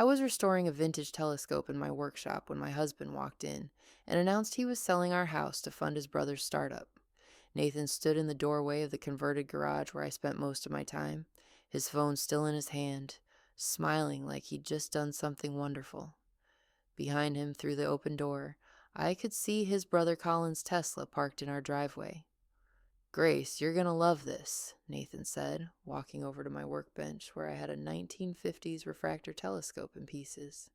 I was restoring a vintage telescope in my workshop when my husband walked in and announced he was selling our house to fund his brother's startup. Nathan stood in the doorway of the converted garage where I spent most of my time, his phone still in his hand, smiling like he'd just done something wonderful. Behind him, through the open door, I could see his brother Colin's Tesla parked in our driveway. "Grace, you're gonna love this," Nathan said, walking over to my workbench where I had a 1950s refractor telescope in pieces.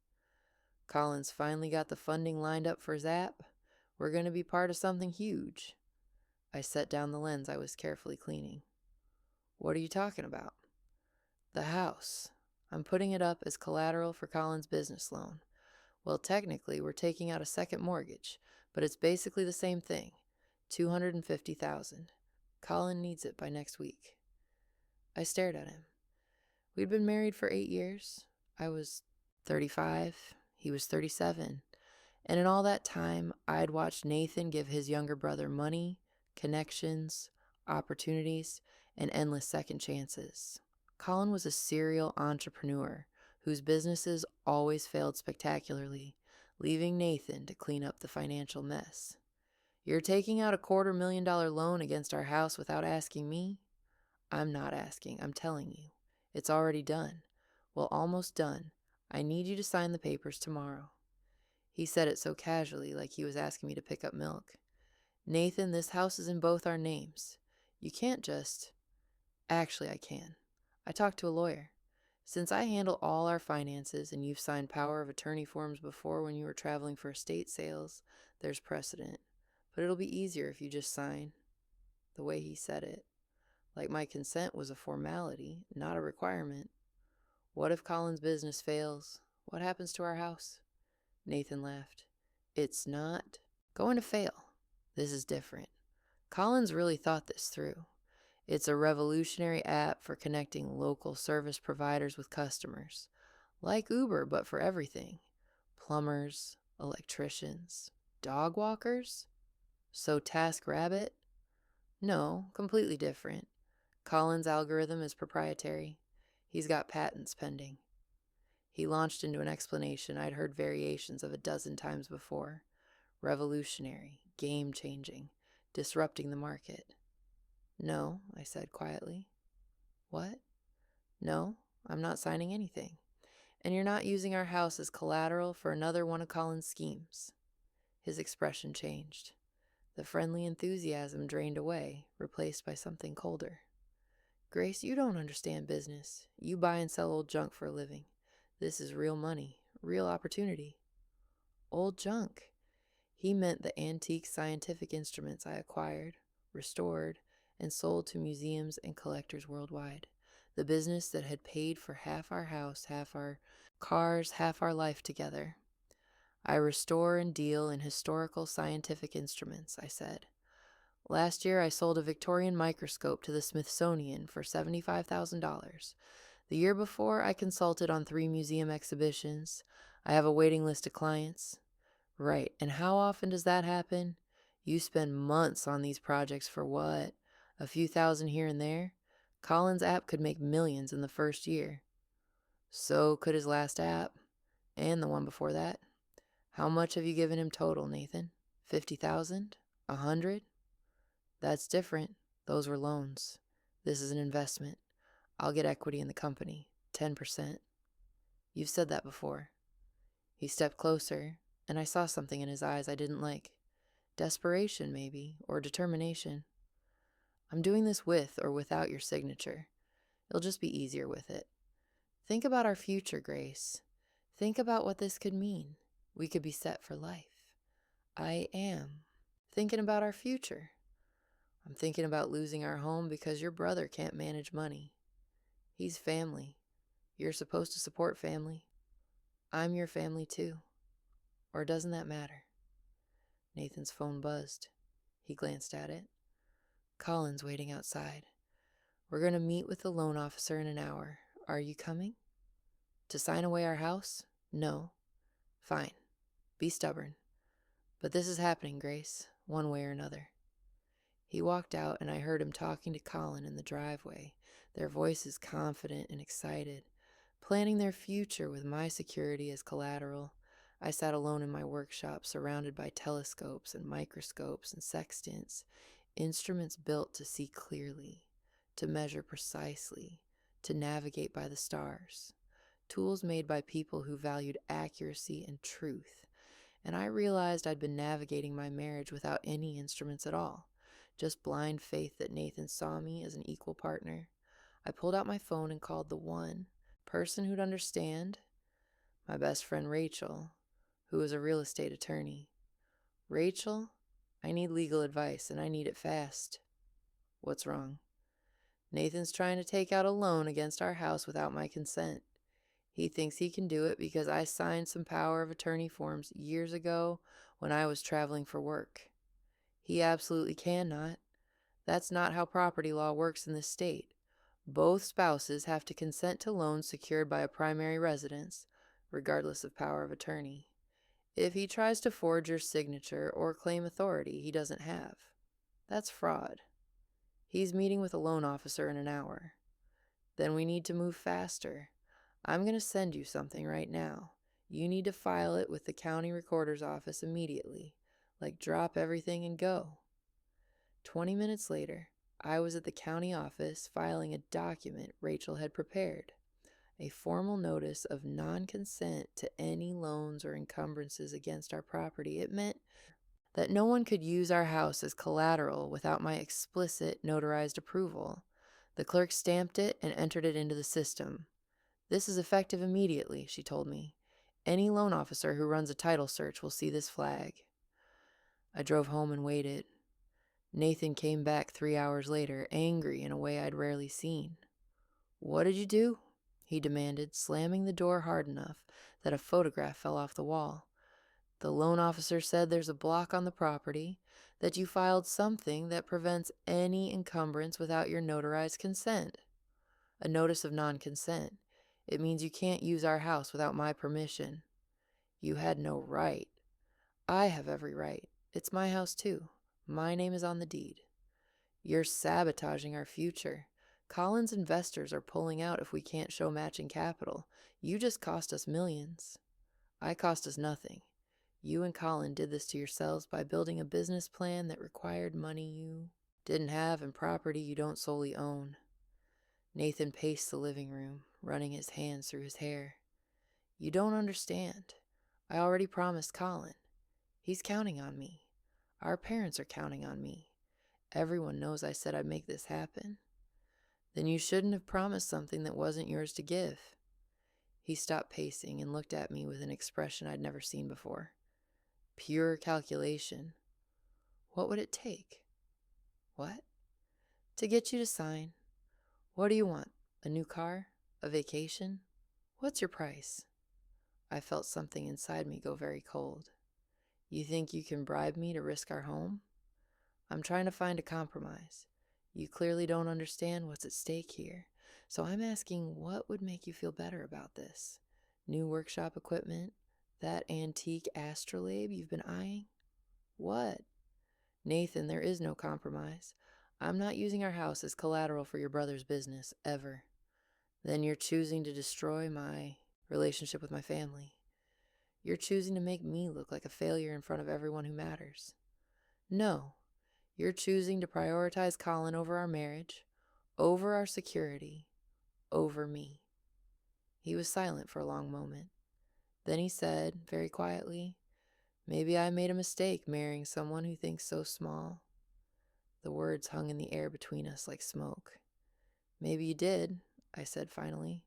"Colin's finally got the funding lined up for his app. We're gonna be part of something huge." I set down the lens I was carefully cleaning. "What are you talking about?" "The house. I'm putting it up as collateral for Colin's business loan. Well, technically, we're taking out a second mortgage, but it's basically the same thing. $250,000. Colin needs it by next week." I stared at him. We'd been married for 8 years. I was 35, he was 37, and in all that time, I'd watched Nathan give his younger brother money, connections, opportunities, and endless second chances. Colin was a serial entrepreneur whose businesses always failed spectacularly, leaving Nathan to clean up the financial mess. "You're taking out a $250,000 loan against our house without asking me?" "I'm not asking, I'm telling you. It's already done. Well, almost done. I need you to sign the papers tomorrow." He said it so casually, like he was asking me to pick up milk. "Nathan, this house is in both our names. You can't just—" "Actually, I can. I talked to a lawyer. Since I handle all our finances and you've signed power of attorney forms before when you were traveling for estate sales, there's precedent. But it'll be easier if you just sign." The way he said it, like my consent was a formality, not a requirement. "What if Colin's business fails? What happens to our house?" Nathan laughed. "It's not going to fail. This is different. Colin's really thought this through. It's a revolutionary app for connecting local service providers with customers. Like Uber, but for everything. Plumbers, electricians, dog walkers? So TaskRabbit? No, completely different. Colin's algorithm is proprietary. He's got patents pending." He launched into an explanation I'd heard variations of a dozen times before. Revolutionary, game-changing, disrupting the market. "No," I said quietly. "What?" "No, I'm not signing anything. And you're not using our house as collateral for another one of Colin's schemes." His expression changed. The friendly enthusiasm drained away, replaced by something colder. "Grace, you don't understand business. You buy and sell old junk for a living. This is real money, real opportunity." "Old junk." He meant the antique scientific instruments I acquired, restored, and sold to museums and collectors worldwide. The business that had paid for half our house, half our cars, half our life together. "I restore and deal in historical scientific instruments," I said. "Last year I sold a Victorian microscope to the Smithsonian for $75,000. The year before I consulted on 3 museum exhibitions. I have a waiting list of clients." "Right, and how often does that happen? You spend months on these projects for what? A few thousand here and there? Colin's app could make millions in the first year." "So could his last app. And the one before that. How much have you given him total, Nathan? 50,000? 100? "That's different. Those were loans. This is an investment. I'll get equity in the company, 10%. "You've said that before." He stepped closer, and I saw something in his eyes I didn't like. Desperation, maybe, or determination. "I'm doing this with or without your signature. It'll just be easier with it. Think about our future, Grace. Think about what this could mean. We could be set for life." "I am thinking about our future. I'm thinking about losing our home because your brother can't manage money. He's family. You're supposed to support family. I'm your family too. Or doesn't that matter?" Nathan's phone buzzed. He glanced at it. "Colin's waiting outside. We're going to meet with the loan officer in an hour. Are you coming?" "To sign away our house? No." "Fine. Be stubborn. But this is happening, Grace, one way or another." He walked out, and I heard him talking to Colin in the driveway, their voices confident and excited, planning their future with my security as collateral. I sat alone in my workshop, surrounded by telescopes and microscopes and sextants, instruments built to see clearly, to measure precisely, to navigate by the stars, tools made by people who valued accuracy and truth. And I realized I'd been navigating my marriage without any instruments at all, just blind faith that Nathan saw me as an equal partner. I pulled out my phone and called the one person who'd understand, my best friend Rachel, who was a real estate attorney. Rachel, I need legal advice and I need it fast. What's wrong? Nathan's trying to take out a loan against our house without my consent. He thinks he can do it because I signed some power of attorney forms years ago when I was traveling for work. He absolutely cannot. That's not how property law works in this state. Both spouses have to consent to loans secured by a primary residence, regardless of power of attorney. If he tries to forge your signature or claim authority he doesn't have, that's fraud. He's meeting with a loan officer in an hour. Then we need to move faster. I'm going to send you something right now. You need to file it with the county recorder's office immediately. Like, drop everything and go. 20 minutes later, I was at the county office filing a document Rachel had prepared, a formal notice of non-consent to any loans or encumbrances against our property. It meant that no one could use our house as collateral without my explicit notarized approval. The clerk stamped it and entered it into the system. This is effective immediately, she told me. Any loan officer who runs a title search will see this flag. I drove home and waited. Nathan came back 3 hours later, angry in a way I'd rarely seen. "What did you do?" he demanded, slamming the door hard enough that a photograph fell off the wall. "The loan officer said there's a block on the property, that you filed something that prevents any encumbrance without your notarized consent. A notice of non-consent. It means you can't use our house without my permission. You had no right. I have every right. It's my house too. My name is on the deed. You're sabotaging our future. Colin's investors are pulling out if we can't show matching capital. You just cost us millions. I cost us nothing. You and Colin did this to yourselves by building a business plan that required money you didn't have and property you don't solely own." Nathan paced the living room, running his hands through his hair. "You don't understand. I already promised Colin. He's counting on me. Our parents are counting on me. Everyone knows I said I'd make this happen. Then you shouldn't have promised something that wasn't yours to give." He stopped pacing and looked at me with an expression I'd never seen before. Pure calculation. "What would it take?" "What?" "To get you to sign. What do you want? A new car? A vacation? What's your price?" I felt something inside me go very cold. "You think you can bribe me to risk our home? I'm trying to find a compromise. You clearly don't understand what's at stake here, so I'm asking what would make you feel better about this? New workshop equipment? That antique astrolabe you've been eyeing? What?" "Nathan, there is no compromise. I'm not using our house as collateral for your brother's business, ever." "Then you're choosing to destroy my relationship with my family. You're choosing to make me look like a failure in front of everyone who matters." "No. You're choosing to prioritize Colin over our marriage, over our security, over me." He was silent for a long moment. Then he said, very quietly, "Maybe I made a mistake marrying someone who thinks so small." The words hung in the air between us like smoke. "Maybe you did," I said finally.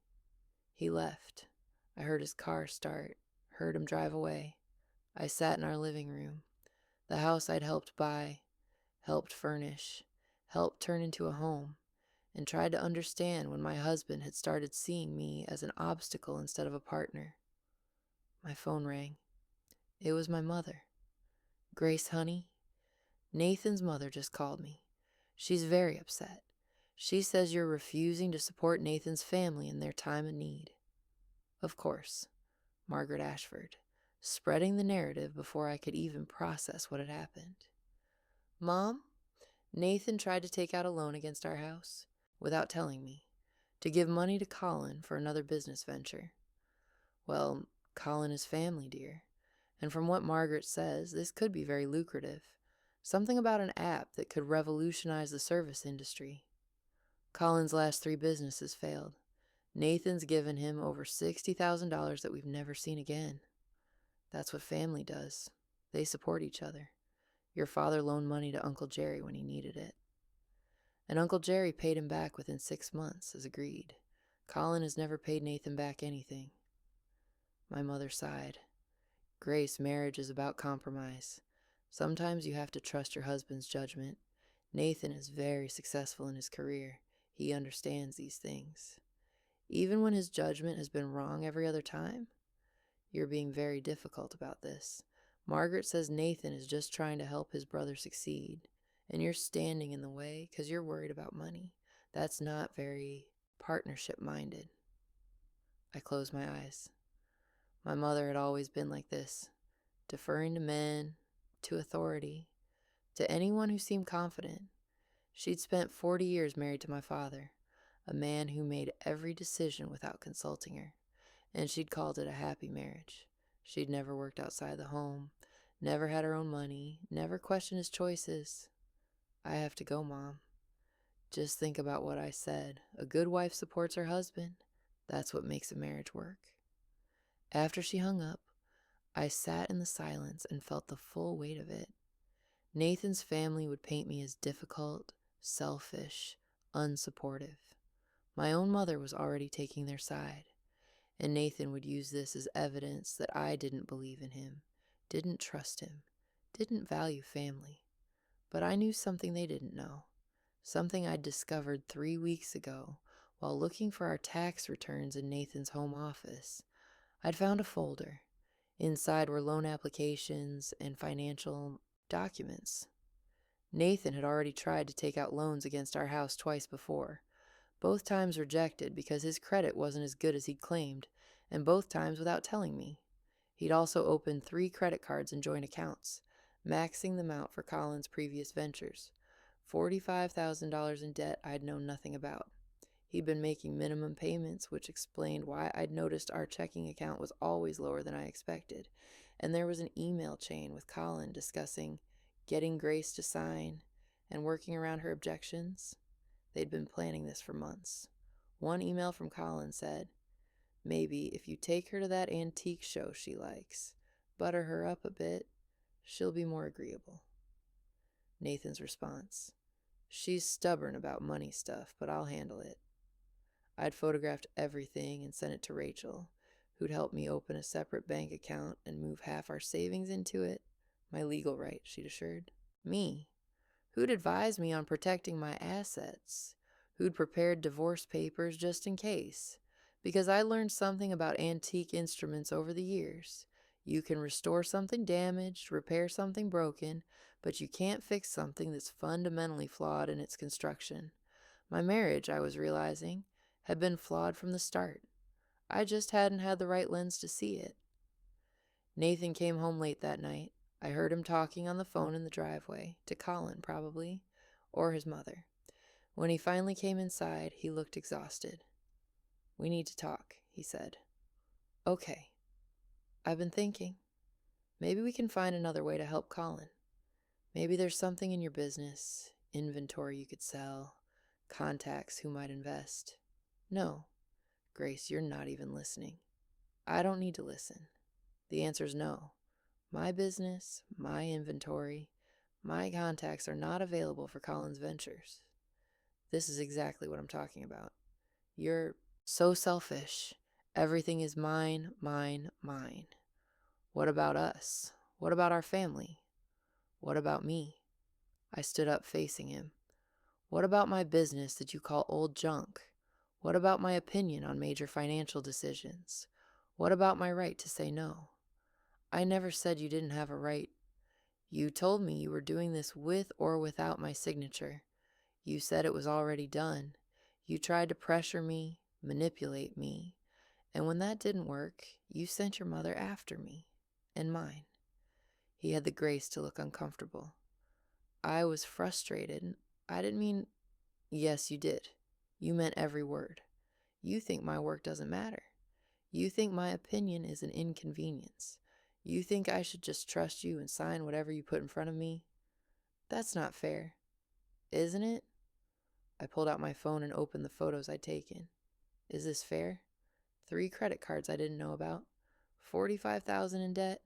He left. I heard his car start, heard him drive away. I sat in our living room, the house I'd helped buy, helped furnish, helped turn into a home, and tried to understand when my husband had started seeing me as an obstacle instead of a partner. My phone rang. It was my mother. "Grace, honey, Nathan's mother just called me. She's very upset. She says you're refusing to support Nathan's family in their time of need." Of course, Margaret Ashford, spreading the narrative before I could even process what had happened. "Mom, Nathan tried to take out a loan against our house without telling me. to give money to Colin for another business venture. Well, Colin is family, dear, and from what Margaret says, this could be very lucrative. Something about an app that could revolutionize the service industry. Colin's last 3 businesses failed. Nathan's given him over $60,000 that we've never seen again. That's what family does. They support each other. Your father loaned money to Uncle Jerry when he needed it. And Uncle Jerry paid him back within 6 months, as agreed. Colin has never paid Nathan back anything. My mother sighed. Grace, marriage is about compromise. Sometimes you have to trust your husband's judgment. Nathan is very successful in his career. He understands these things. Even when his judgment has been wrong every other time? You're being very difficult about this. Margaret says Nathan is just trying to help his brother succeed, and you're standing in the way because you're worried about money. That's not very partnership-minded. I closed my eyes. My mother had always been like this, deferring to men, to authority, to anyone who seemed confident. She'd spent 40 years married to my father, a man who made every decision without consulting her, and she'd called it a happy marriage. She'd never worked outside the home, never had her own money, never questioned his choices. I have to go, Mom. Just think about what I said. A good wife supports her husband. That's what makes a marriage work. After she hung up, I sat in the silence and felt the full weight of it. Nathan's family would paint me as difficult, selfish, unsupportive. My own mother was already taking their side, and Nathan would use this as evidence that I didn't believe in him, didn't trust him, didn't value family. But I knew something they didn't know, something I'd discovered 3 weeks ago while looking for our tax returns in Nathan's home office. I'd found a folder. Inside were loan applications and financial documents. Nathan had already tried to take out loans against our house twice before. Both times rejected because his credit wasn't as good as he'd claimed, and both times without telling me. He'd also opened 3 credit cards and joint accounts, maxing them out for Colin's previous ventures. $45,000 in debt I'd known nothing about. He'd been making minimum payments, which explained why I'd noticed our checking account was always lower than I expected, and there was an email chain with Colin discussing getting Grace to sign and working around her objections. They'd been planning this for months. One email from Colin said, "Maybe if you take her to that antique show she likes, butter her up a bit, she'll be more agreeable." Nathan's response, "She's stubborn about money stuff, but I'll handle it." I'd photographed everything and sent it to Rachel, who'd helped me open a separate bank account and move half our savings into it. My legal right, she'd assured. Me. Who'd advised me on protecting my assets? Who'd prepared divorce papers just in case? Because I learned something about antique instruments over the years. You can restore something damaged, repair something broken, but you can't fix something that's fundamentally flawed in its construction. My marriage, I was realizing, had been flawed from the start. I just hadn't had the right lens to see it. Nathan came home late that night. I heard him talking on the phone in the driveway, to Colin probably, or his mother. When he finally came inside, he looked exhausted. "We need to talk," he said. "Okay. I've been thinking. Maybe we can find another way to help Colin. Maybe there's something in your business, inventory you could sell, contacts who might invest." "No, Grace, you're not even listening." "I don't need to listen. The answer's no. My business, my inventory, my contacts are not available for Colin's ventures." This is exactly what I'm talking about. You're so selfish. Everything is mine, mine, mine. What about us? What about our family? What about me? I stood up facing him. What about my business that you call old junk? What about my opinion on major financial decisions? What about my right to say no? I never said you didn't have a right. You told me you were doing this with or without my signature. You said it was already done. You tried to pressure me, manipulate me, and when that didn't work, you sent your mother after me, and mine. He had the grace to look uncomfortable. I was frustrated. I didn't mean... Yes, you did. You meant every word. You think my work doesn't matter. You think my opinion is an inconvenience. You think I should just trust you and sign whatever you put in front of me? That's not fair, isn't it? I pulled out my phone and opened the photos I'd taken. Is this fair? 3 credit cards I didn't know about, $45,000 in debt,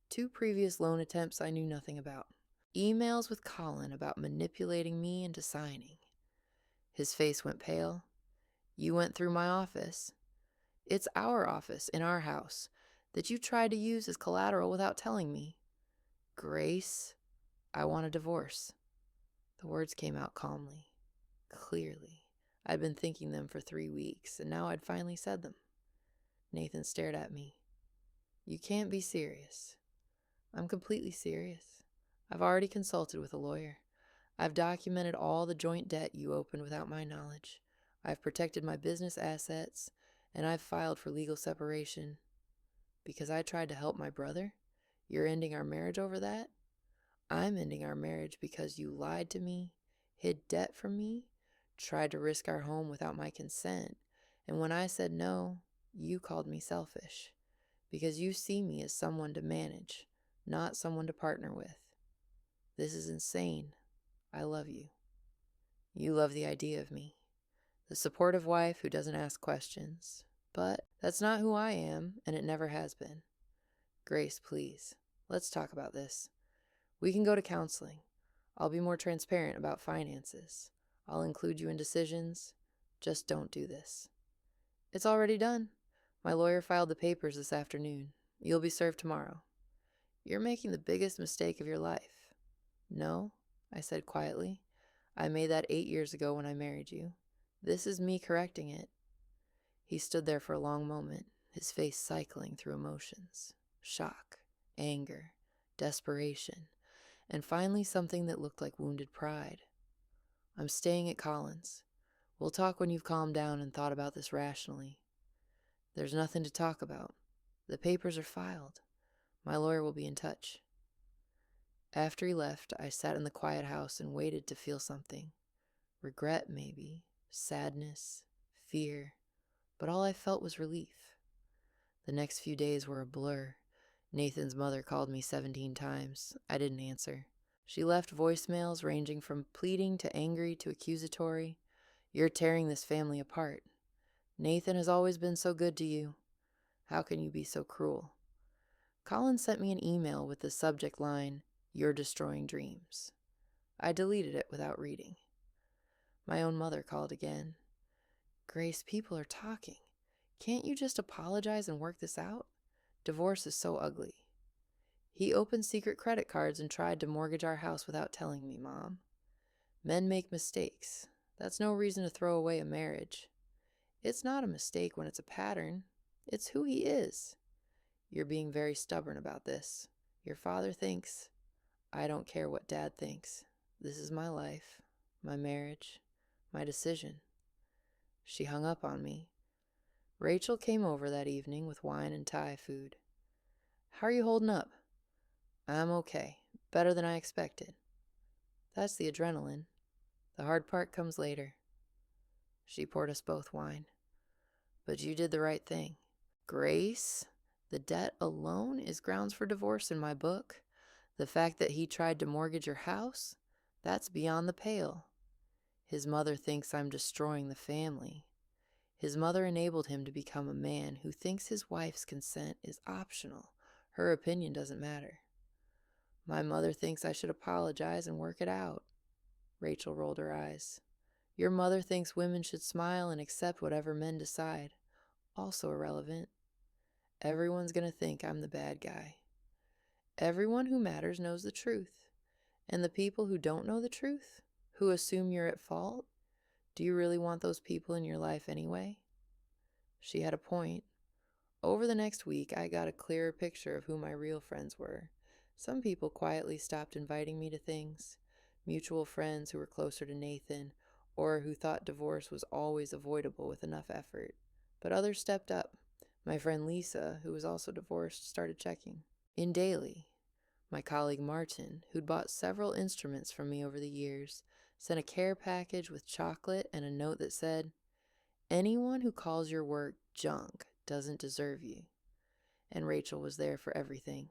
2 previous loan attempts I knew nothing about, emails with Colin about manipulating me into signing. His face went pale. You went through my office. It's our office in our house that you tried to use as collateral without telling me. Grace, I want a divorce. The words came out calmly, clearly. I'd been thinking them for 3 weeks, and now I'd finally said them. Nathan stared at me. You can't be serious. I'm completely serious. I've already consulted with a lawyer. I've documented all the joint debt you opened without my knowledge. I've protected my business assets, and I've filed for legal separation. Because I tried to help my brother? You're ending our marriage over that? I'm ending our marriage because you lied to me, hid debt from me, tried to risk our home without my consent, and when I said no, you called me selfish. Because you see me as someone to manage, not someone to partner with. This is insane. I love you. You love the idea of me. The supportive wife who doesn't ask questions. But that's not who I am, and it never has been. Grace, please, let's talk about this. We can go to counseling. I'll be more transparent about finances. I'll include you in decisions. Just don't do this. It's already done. My lawyer filed the papers this afternoon. You'll be served tomorrow. You're making the biggest mistake of your life. No, I said quietly. I made that 8 years ago when I married you. This is me correcting it. He stood there for a long moment, his face cycling through emotions. Shock, anger, desperation, and finally something that looked like wounded pride. I'm staying at Colin's. We'll talk when you've calmed down and thought about this rationally. There's nothing to talk about. The papers are filed. My lawyer will be in touch. After he left, I sat in the quiet house and waited to feel something. Regret, maybe. Sadness. Fear. But all I felt was relief. The next few days were a blur. Nathan's mother called me 17 times. I didn't answer. She left voicemails ranging from pleading to angry to accusatory. You're tearing this family apart. Nathan has always been so good to you. How can you be so cruel? Colin sent me an email with the subject line, You're destroying dreams. I deleted it without reading. My own mother called again. Grace, people are talking. Can't you just apologize and work this out? Divorce is so ugly. He opened secret credit cards and tried to mortgage our house without telling me, Mom. Men make mistakes. That's no reason to throw away a marriage. It's not a mistake when it's a pattern. It's who he is. You're being very stubborn about this. Your father thinks. I don't care what Dad thinks. This is my life, my marriage, my decision. She hung up on me. Rachel came over that evening with wine and Thai food. How are you holding up? I'm okay. Better than I expected. That's the adrenaline. The hard part comes later. She poured us both wine. But you did the right thing. Grace, the debt alone is grounds for divorce in my book. The fact that he tried to mortgage your house, that's beyond the pale. His mother thinks I'm destroying the family. His mother enabled him to become a man who thinks his wife's consent is optional. Her opinion doesn't matter. My mother thinks I should apologize and work it out. Rachel rolled her eyes. Your mother thinks women should smile and accept whatever men decide. Also irrelevant. Everyone's going to think I'm the bad guy. Everyone who matters knows the truth. And the people who don't know the truth, who assume you're at fault, do you really want those people in your life anyway? She had a point. Over the next week, I got a clearer picture of who my real friends were. Some people quietly stopped inviting me to things. Mutual friends who were closer to Nathan, or who thought divorce was always avoidable with enough effort. But others stepped up. My friend Lisa, who was also divorced, started checking. In daily, my colleague Martin, who'd bought several instruments from me over the years, sent a care package with chocolate and a note that said, Anyone who calls your work junk doesn't deserve you. And Rachel was there for everything,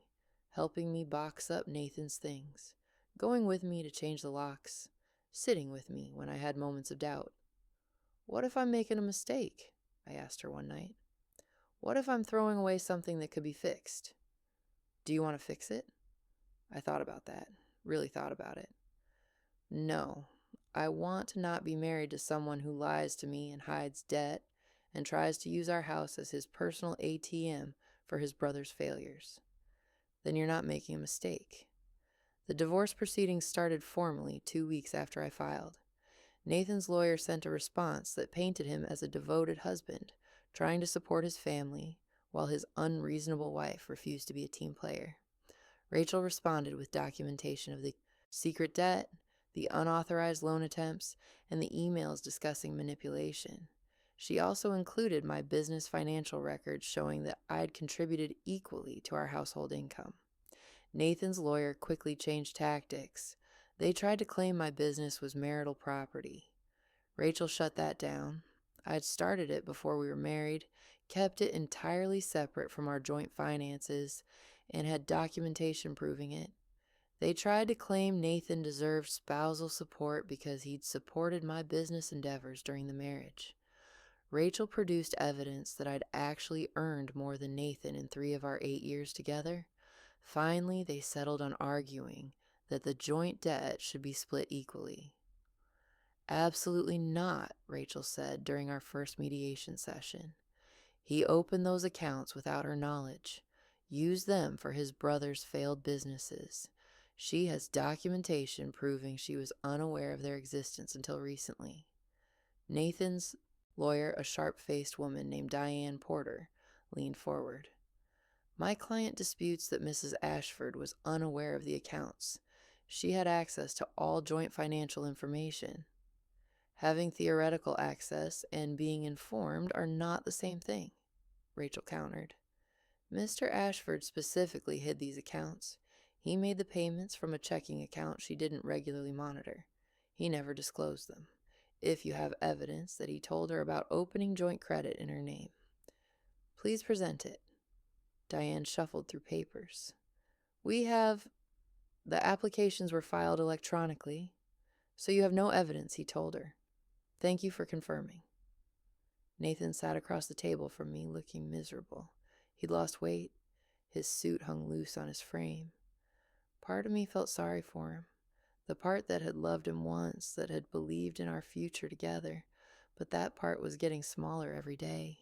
helping me box up Nathan's things, going with me to change the locks, sitting with me when I had moments of doubt. What if I'm making a mistake? I asked her one night. What if I'm throwing away something that could be fixed? Do you want to fix it? I thought about that, really thought about it. No, I want to not be married to someone who lies to me and hides debt and tries to use our house as his personal ATM for his brother's failures. Then you're not making a mistake. The divorce proceedings started formally 2 weeks after I filed. Nathan's lawyer sent a response that painted him as a devoted husband, trying to support his family, while his unreasonable wife refused to be a team player. Rachel responded with documentation of the secret debt, the unauthorized loan attempts, and the emails discussing manipulation. She also included my business financial records showing that I'd contributed equally to our household income. Nathan's lawyer quickly changed tactics. They tried to claim my business was marital property. Rachel shut that down. I'd started it before we were married, kept it entirely separate from our joint finances, and had documentation proving it. They tried to claim Nathan deserved spousal support because he'd supported my business endeavors during the marriage. Rachel produced evidence that I'd actually earned more than Nathan in 3 of our 8 years together. Finally, they settled on arguing that the joint debt should be split equally. Absolutely not, Rachel said during our first mediation session. He opened those accounts without her knowledge, used them for his brother's failed businesses. She has documentation proving she was unaware of their existence until recently. Nathan's lawyer, a sharp-faced woman named Diane Porter, leaned forward. My client disputes that Mrs. Ashford was unaware of the accounts. She had access to all joint financial information. Having theoretical access and being informed are not the same thing, Rachel countered. Mr. Ashford specifically hid these accounts. He made the payments from a checking account she didn't regularly monitor. He never disclosed them. If you have evidence that he told her about opening joint credit in her name, please present it. Diane shuffled through papers. The applications were filed electronically, so you have no evidence, he told her. Thank you for confirming. Nathan sat across the table from me, looking miserable. He'd lost weight. His suit hung loose on his frame. Part of me felt sorry for him, the part that had loved him once, that had believed in our future together, but that part was getting smaller every day.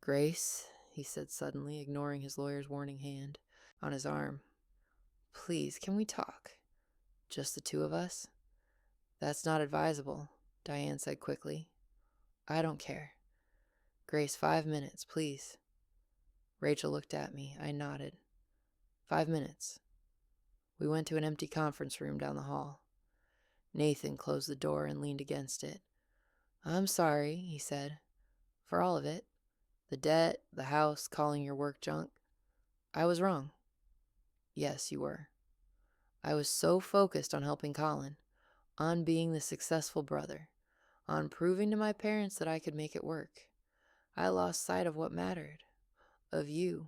Grace, he said suddenly, ignoring his lawyer's warning hand on his arm. Please, can we talk? Just the two of us? That's not advisable, Diane said quickly. I don't care. Grace, 5 minutes, please. Rachel looked at me. I nodded. 5 minutes. We went to an empty conference room down the hall. Nathan closed the door and leaned against it. I'm sorry, he said, for all of it. The debt, the house, calling your work junk. I was wrong. Yes, you were. I was so focused on helping Colin, on being the successful brother, on proving to my parents that I could make it work. I lost sight of what mattered, of you.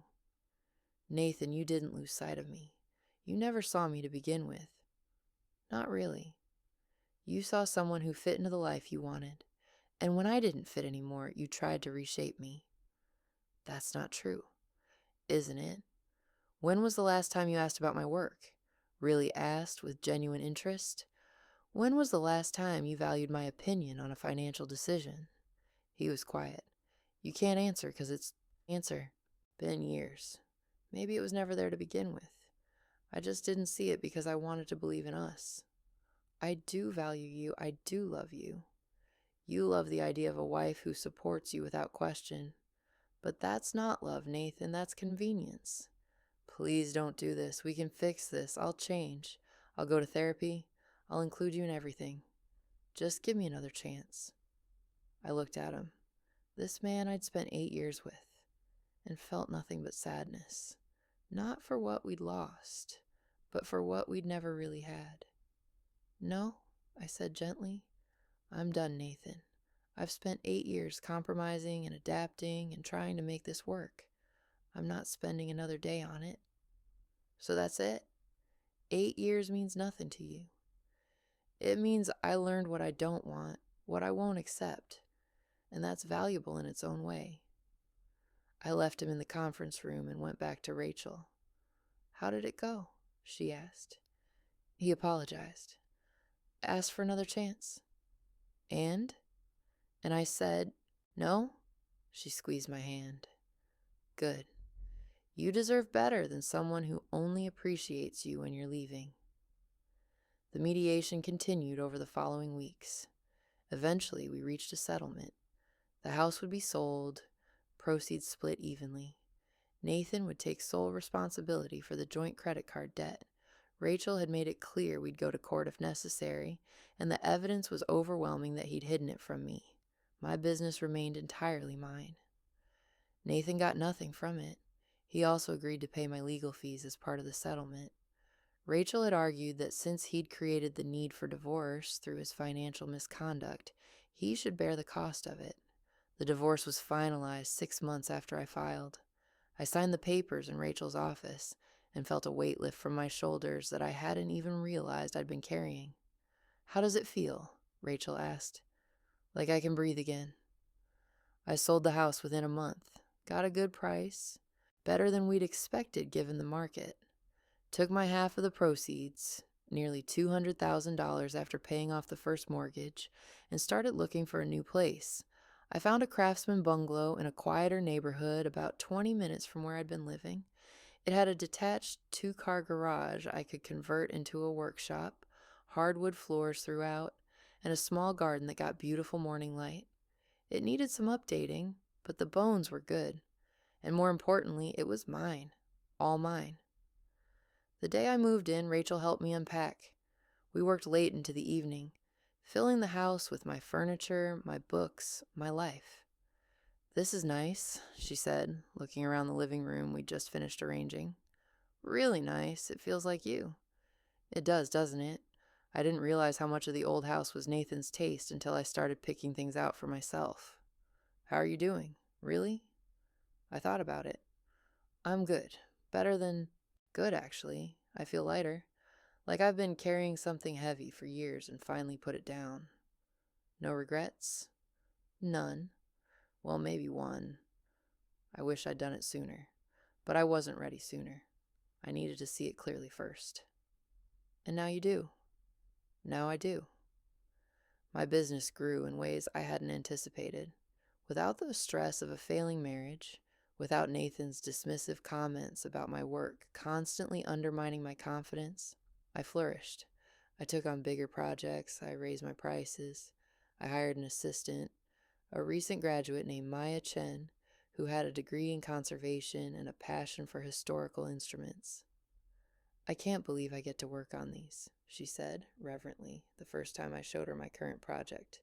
Nathan, you didn't lose sight of me. You never saw me to begin with. Not really. You saw someone who fit into the life you wanted, and when I didn't fit anymore, you tried to reshape me. That's not true, isn't it? When was the last time you asked about my work? Really asked with genuine interest? When was the last time you valued my opinion on a financial decision? He was quiet. You can't answer because it's answer. Been years. Maybe it was never there to begin with. I just didn't see it because I wanted to believe in us. I do value you. I do love you. You love the idea of a wife who supports you without question. But that's not love, Nathan. That's convenience. Please don't do this. We can fix this. I'll change. I'll go to therapy. I'll include you in everything. Just give me another chance. I looked at him. This man I'd spent 8 years with, and felt nothing but sadness. Not for what we'd lost, but for what we'd never really had. No, I said gently. I'm done, Nathan. I've spent 8 years compromising and adapting and trying to make this work. I'm not spending another day on it. So that's it? 8 years means nothing to you. It means I learned what I don't want, what I won't accept, and that's valuable in its own way. I left him in the conference room and went back to Rachel. How did it go? She asked. He apologized. Asked for another chance. And I said, no? She squeezed my hand. Good. You deserve better than someone who only appreciates you when you're leaving. The mediation continued over the following weeks. Eventually, we reached a settlement. The house would be sold, proceeds split evenly. Nathan would take sole responsibility for the joint credit card debt. Rachel had made it clear we'd go to court if necessary, and the evidence was overwhelming that he'd hidden it from me. My business remained entirely mine. Nathan got nothing from it. He also agreed to pay my legal fees as part of the settlement. Rachel had argued that since he'd created the need for divorce through his financial misconduct, he should bear the cost of it. The divorce was finalized 6 months after I filed. I signed the papers in Rachel's office and felt a weight lift from my shoulders that I hadn't even realized I'd been carrying. How does it feel? Rachel asked. Like I can breathe again. I sold the house within a month. Got a good price. Better than we'd expected given the market. Took my half of the proceeds, nearly $200,000 after paying off the first mortgage, and started looking for a new place. I found a craftsman bungalow in a quieter neighborhood about 20 minutes from where I'd been living. It had a detached 2-car garage I could convert into a workshop, hardwood floors throughout, and a small garden that got beautiful morning light. It needed some updating, but the bones were good. And more importantly, it was mine. All mine. The day I moved in, Rachel helped me unpack. We worked late into the evening, filling the house with my furniture, my books, my life. This is nice, she said, looking around the living room we'd just finished arranging. Really nice. It feels like you. It does, doesn't it? I didn't realize how much of the old house was Nathan's taste until I started picking things out for myself. How are you doing? Really? I thought about it. I'm good. Better than good, actually. I feel lighter. Like I've been carrying something heavy for years and finally put it down. No regrets? None. Well, maybe one. I wish I'd done it sooner. But I wasn't ready sooner. I needed to see it clearly first. And now you do. Now I do. My business grew in ways I hadn't anticipated. Without the stress of a failing marriage, without Nathan's dismissive comments about my work constantly undermining my confidence, I flourished. I took on bigger projects, I raised my prices, I hired an assistant, a recent graduate named Maya Chen, who had a degree in conservation and a passion for historical instruments. I can't believe I get to work on these, she said, reverently, the first time I showed her my current project,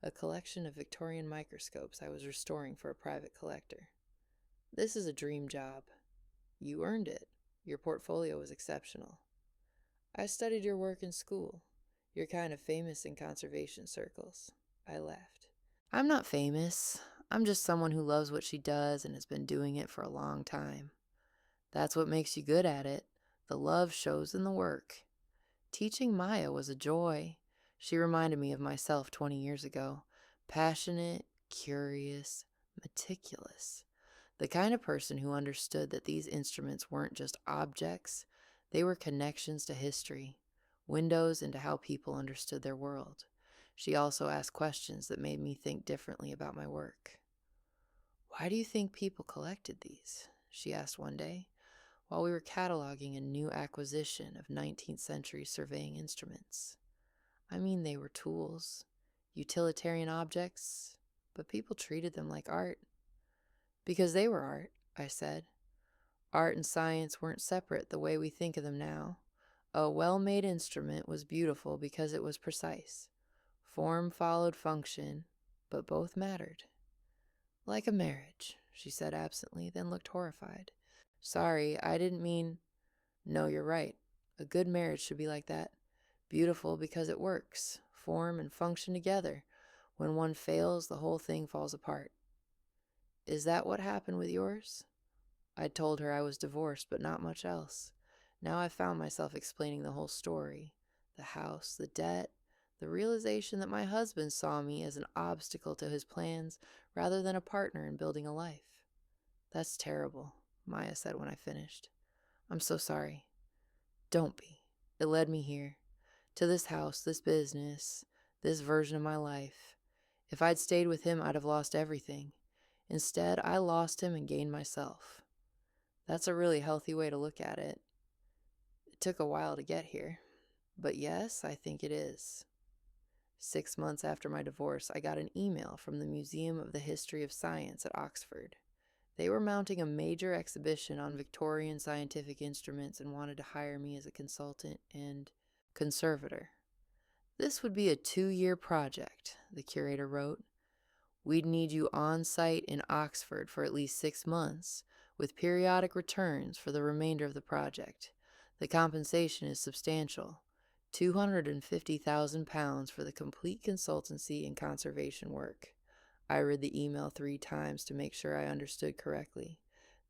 a collection of Victorian microscopes I was restoring for a private collector. This is a dream job. You earned it. Your portfolio was exceptional. I studied your work in school. You're kind of famous in conservation circles. I laughed. I'm not famous. I'm just someone who loves what she does and has been doing it for a long time. That's what makes you good at it. The love shows in the work. Teaching Maya was a joy. She reminded me of myself 20 years ago. Passionate, curious, meticulous. The kind of person who understood that these instruments weren't just objects, they were connections to history, windows into how people understood their world. She also asked questions that made me think differently about my work. Why do you think people collected these? She asked one day, while we were cataloging a new acquisition of 19th century surveying instruments. I mean, they were tools, utilitarian objects, but people treated them like art. Because they were art, I said. Art and science weren't separate the way we think of them now. A well-made instrument was beautiful because it was precise. Form followed function, but both mattered. Like a marriage, she said absently, then looked horrified. Sorry, I didn't mean... No, you're right. A good marriage should be like that. Beautiful because it works. Form and function together. When one fails, the whole thing falls apart. Is that what happened with yours? I told her I was divorced, but not much else. Now I found myself explaining the whole story. The house, the debt, the realization that my husband saw me as an obstacle to his plans rather than a partner in building a life. That's terrible, Maya said when I finished. I'm so sorry. Don't be. It led me here, to this house, this business, this version of my life. If I'd stayed with him, I'd have lost everything. Instead, I lost him and gained myself. That's a really healthy way to look at it. It took a while to get here, but yes, I think it is. 6 months after my divorce, I got an email from the Museum of the History of Science at Oxford. They were mounting a major exhibition on Victorian scientific instruments and wanted to hire me as a consultant and conservator. This would be a 2-year project, the curator wrote. We'd need you on site in Oxford for at least 6 months, with periodic returns for the remainder of the project. The compensation is substantial, £250,000 for the complete consultancy and conservation work. I read the email 3 times to make sure I understood correctly.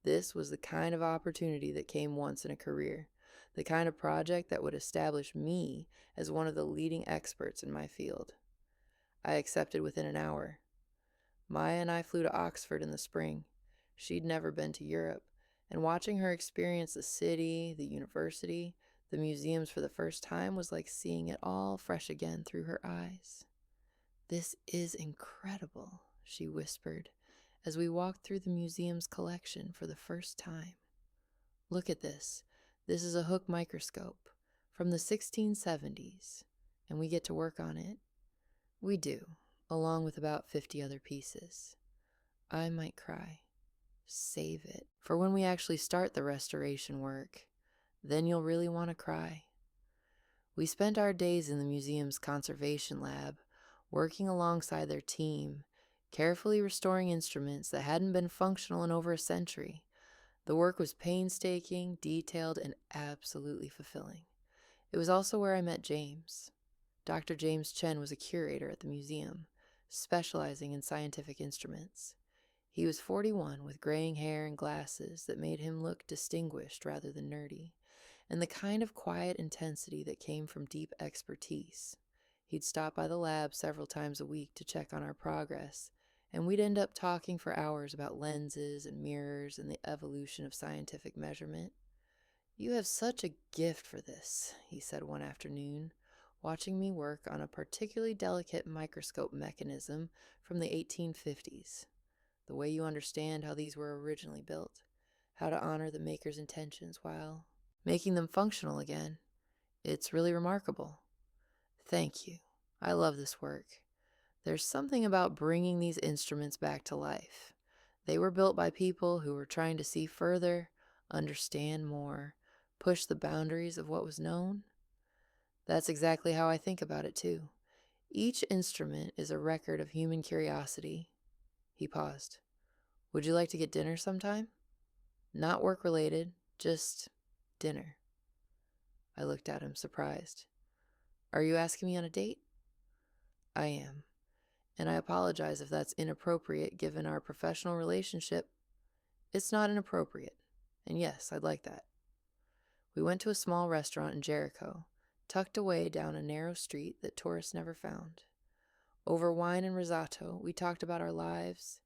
This was the kind of opportunity that came once in a career, the kind of project that would establish me as one of the leading experts in my field. I accepted within an hour. Maya and I flew to Oxford in the spring. She'd never been to Europe, and watching her experience the city, the university, the museums for the first time was like seeing it all fresh again through her eyes. This is incredible, she whispered, as we walked through the museum's collection for the first time. Look at this. This is a Hooke microscope from the 1670s, and we get to work on it. We do, along with about 50 other pieces. I might cry. Save it for when we actually start the restoration work. Then you'll really want to cry. We spent our days in the museum's conservation lab, working alongside their team, carefully restoring instruments that hadn't been functional in over a century. The work was painstaking, detailed, and absolutely fulfilling. It was also where I met James. Dr. James Chen was a curator at the museum, specializing in scientific instruments. He was 41 with graying hair and glasses that made him look distinguished rather than nerdy, and the kind of quiet intensity that came from deep expertise. He'd stop by the lab several times a week to check on our progress, and we'd end up talking for hours about lenses and mirrors and the evolution of scientific measurement. You have such a gift for this, he said one afternoon, watching me work on a particularly delicate microscope mechanism from the 1850s. The way you understand how these were originally built, how to honor the maker's intentions while making them functional again. It's really remarkable. Thank you. I love this work. There's something about bringing these instruments back to life. They were built by people who were trying to see further, understand more, push the boundaries of what was known. That's exactly how I think about it too. Each instrument is a record of human curiosity. He paused. Would you like to get dinner sometime? Not work-related, just dinner. I looked at him, surprised. Are you asking me on a date? I am, and I apologize if that's inappropriate given our professional relationship. It's not inappropriate, and yes, I'd like that. We went to a small restaurant in Jericho, tucked away down a narrow street that tourists never found. Over wine and risotto, we talked about our lives.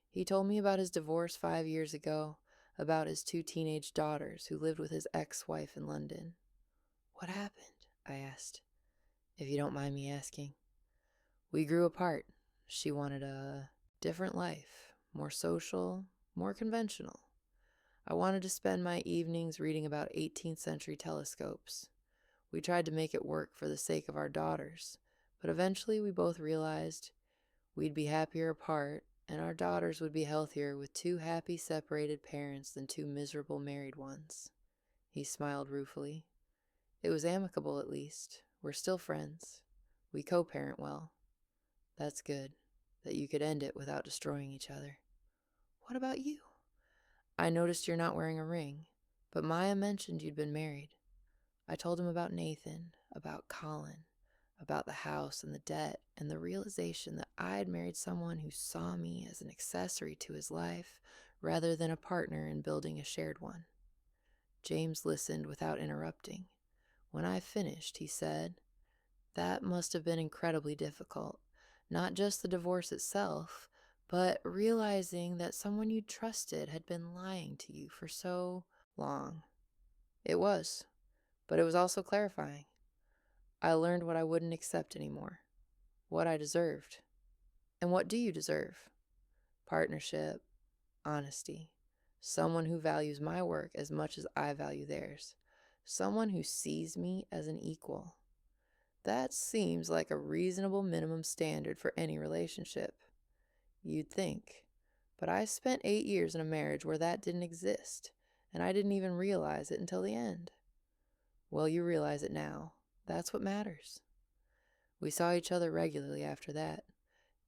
He told me about his divorce 5 years ago, about his 2 teenage daughters who lived with his ex-wife in London. What happened? I asked, if you don't mind me asking. We grew apart. She wanted a different life, more social, more conventional. I wanted to spend my evenings reading about 18th century telescopes. We tried to make it work for the sake of our daughters, but eventually we both realized we'd be happier apart, and our daughters would be healthier with 2 happy separated parents than 2 miserable married ones. He smiled ruefully. It was amicable, at least. We're still friends. We co-parent well. That's good, that you could end it without destroying each other. What about you? I noticed you're not wearing a ring, but Maya mentioned you'd been married. I told him about Nathan, about Colin, about the house and the debt and the realization that I'd married someone who saw me as an accessory to his life rather than a partner in building a shared one. James listened without interrupting. When I finished, he said, "That must have been incredibly difficult. Not just the divorce itself, but realizing that someone you trusted had been lying to you for so long." It was, but it was also clarifying. I learned what I wouldn't accept anymore, what I deserved. And what do you deserve? Partnership, honesty, someone who values my work as much as I value theirs, someone who sees me as an equal. That seems like a reasonable minimum standard for any relationship. You'd think. But I spent 8 years in a marriage where that didn't exist, and I didn't even realize it until the end. Well, you realize it now. That's what matters. We saw each other regularly after that.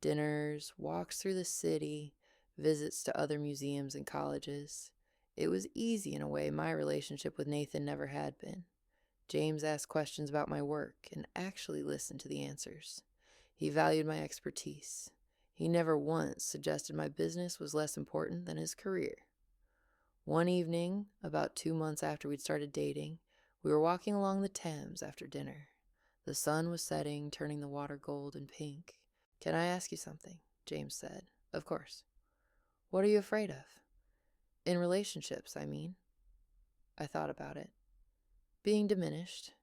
Dinners, walks through the city, visits to other museums and colleges. It was easy in a way my relationship with Nathan never had been. James asked questions about my work and actually listened to the answers. He valued my expertise. He never once suggested my business was less important than his career. One evening, about 2 months after we'd started dating, we were walking along the Thames after dinner. The sun was setting, turning the water gold and pink. "Can I ask you something?" James said. "Of course." "What are you afraid of?" "In relationships, I mean." I thought about it. "Being diminished.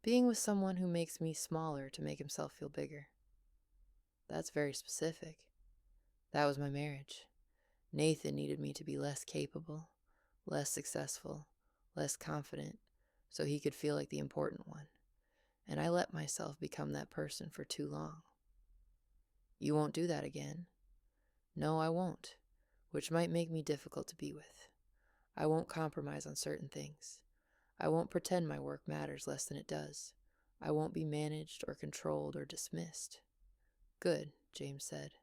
Being with someone who makes me smaller to make himself feel bigger." That's very specific. That was my marriage. Nathan needed me to be less capable, less successful, less confident, so he could feel like the important one. And I let myself become that person for too long. "You won't do that again?" "No, I won't," which might make me difficult to be with. I won't compromise on certain things. I won't pretend my work matters less than it does. I won't be managed or controlled or dismissed. "Good," James said.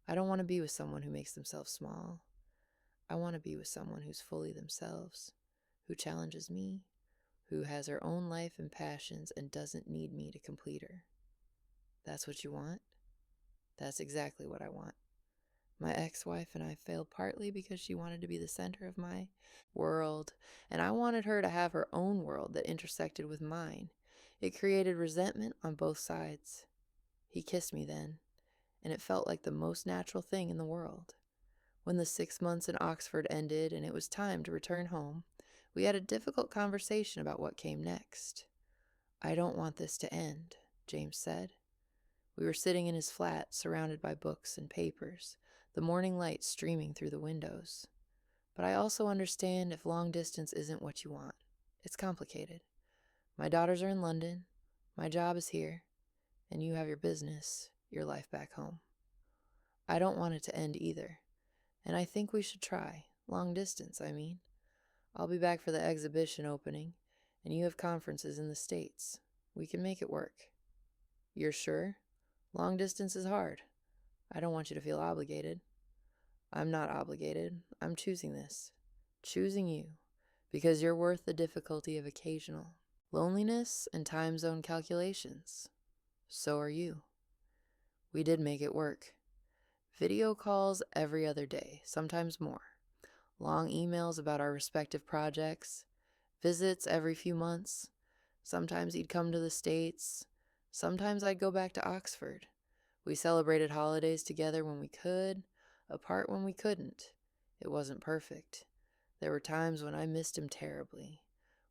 "I don't want to be with someone who makes themselves small. I want to be with someone who's fully themselves, who challenges me, who has her own life and passions and doesn't need me to complete her." "That's what you want?" "That's exactly what I want. My ex-wife and I failed partly because she wanted to be the center of my world, and I wanted her to have her own world that intersected with mine. It created resentment on both sides." He kissed me then, and it felt like the most natural thing in the world. When the 6 months in Oxford ended and it was time to return home, we had a difficult conversation about what came next. "I don't want this to end," James said. We were sitting in his flat, surrounded by books and papers, the morning light streaming through the windows. "But I also understand if long distance isn't what you want. It's complicated. My daughters are in London, my job is here, and you have your business, your life back home. I don't want it to end either, and I think we should try. Long distance, I mean. I'll be back for the exhibition opening, and you have conferences in the States. We can make it work." "You're sure? Long distance is hard. I don't want you to feel obligated." "I'm not obligated. I'm choosing this. Choosing you. Because you're worth the difficulty of occasional loneliness and time zone calculations. So are you." We did make it work. Video calls every other day, sometimes more. Long emails about our respective projects. Visits every few months. Sometimes he'd come to the States. Sometimes I'd go back to Oxford. We celebrated holidays together when we could, apart when we couldn't. It wasn't perfect. There were times when I missed him terribly,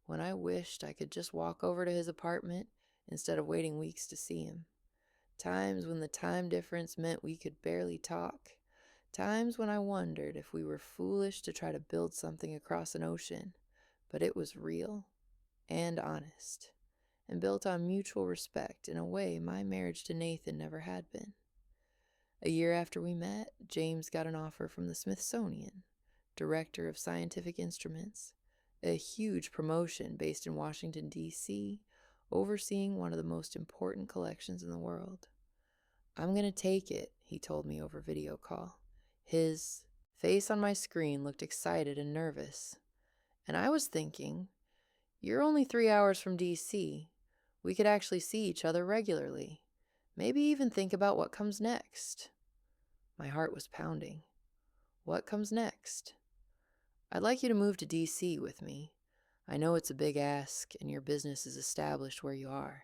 when I wished I could just walk over to his apartment instead of waiting weeks to see him. Times when the time difference meant we could barely talk. Times when I wondered if we were foolish to try to build something across an ocean, but it was real and honest, and built on mutual respect in a way my marriage to Nathan never had been. A year after we met, James got an offer from the Smithsonian, Director of Scientific Instruments, a huge promotion based in Washington, D.C., overseeing one of the most important collections in the world. "I'm going to take it," he told me over video call. His face on my screen looked excited and nervous. And I was thinking, "You're only 3 hours from D.C. We could actually see each other regularly. Maybe even think about what comes next. My heart was pounding. What comes next? I'd like you to move to DC with me. I know it's a big ask and your business is established where you are,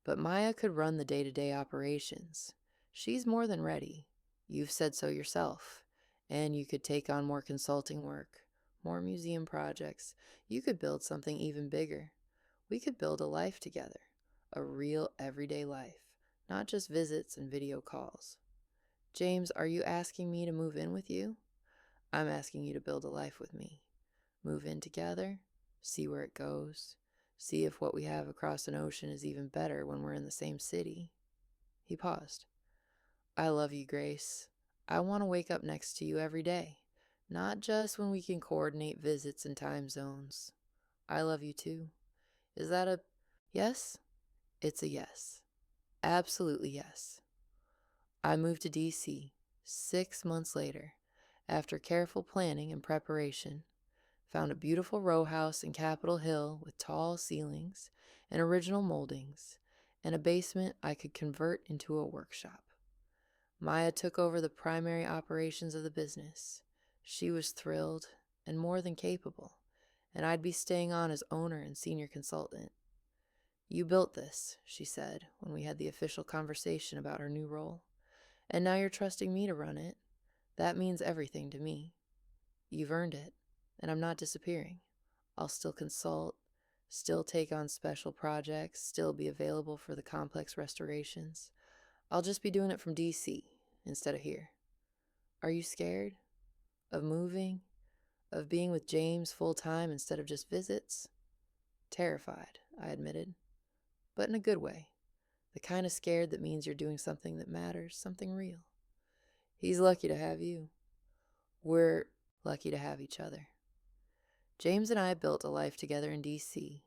but Maya could run the day-to-day operations. She's more than ready. You've said so yourself. And you could take on more consulting work, more museum projects. You could build something even bigger. We could build a life together, a real everyday life, not just visits and video calls. James, are you asking me to move in with you? I'm asking you to build a life with me. Move in together, see where it goes, see if what we have across an ocean is even better when we're in the same city. He paused. I love you, Grace. I want to wake up next to you every day, not just when we can coordinate visits and time zones. I love you too. Is that a yes? It's a yes. Absolutely yes. I moved to DC 6 months later, after careful planning and preparation. Found a beautiful row house in Capitol Hill with tall ceilings and original moldings, and a basement I could convert into a workshop. Maya took over the primary operations of the business. She was thrilled and more than capable, and I'd be staying on as owner and senior consultant. You built this, she said when we had the official conversation about her new role, and now you're trusting me to run it. That means everything to me. You've earned it, and I'm not disappearing. I'll still consult, still take on special projects, still be available for the complex restorations. I'll just be doing it from DC instead of here. Are you scared? Of moving? Of being with James full time instead of just visits? Terrified, I admitted, but in a good way. The kind of scared that means you're doing something that matters, something real. He's lucky to have you. We're lucky to have each other. James and I built a life together in DC.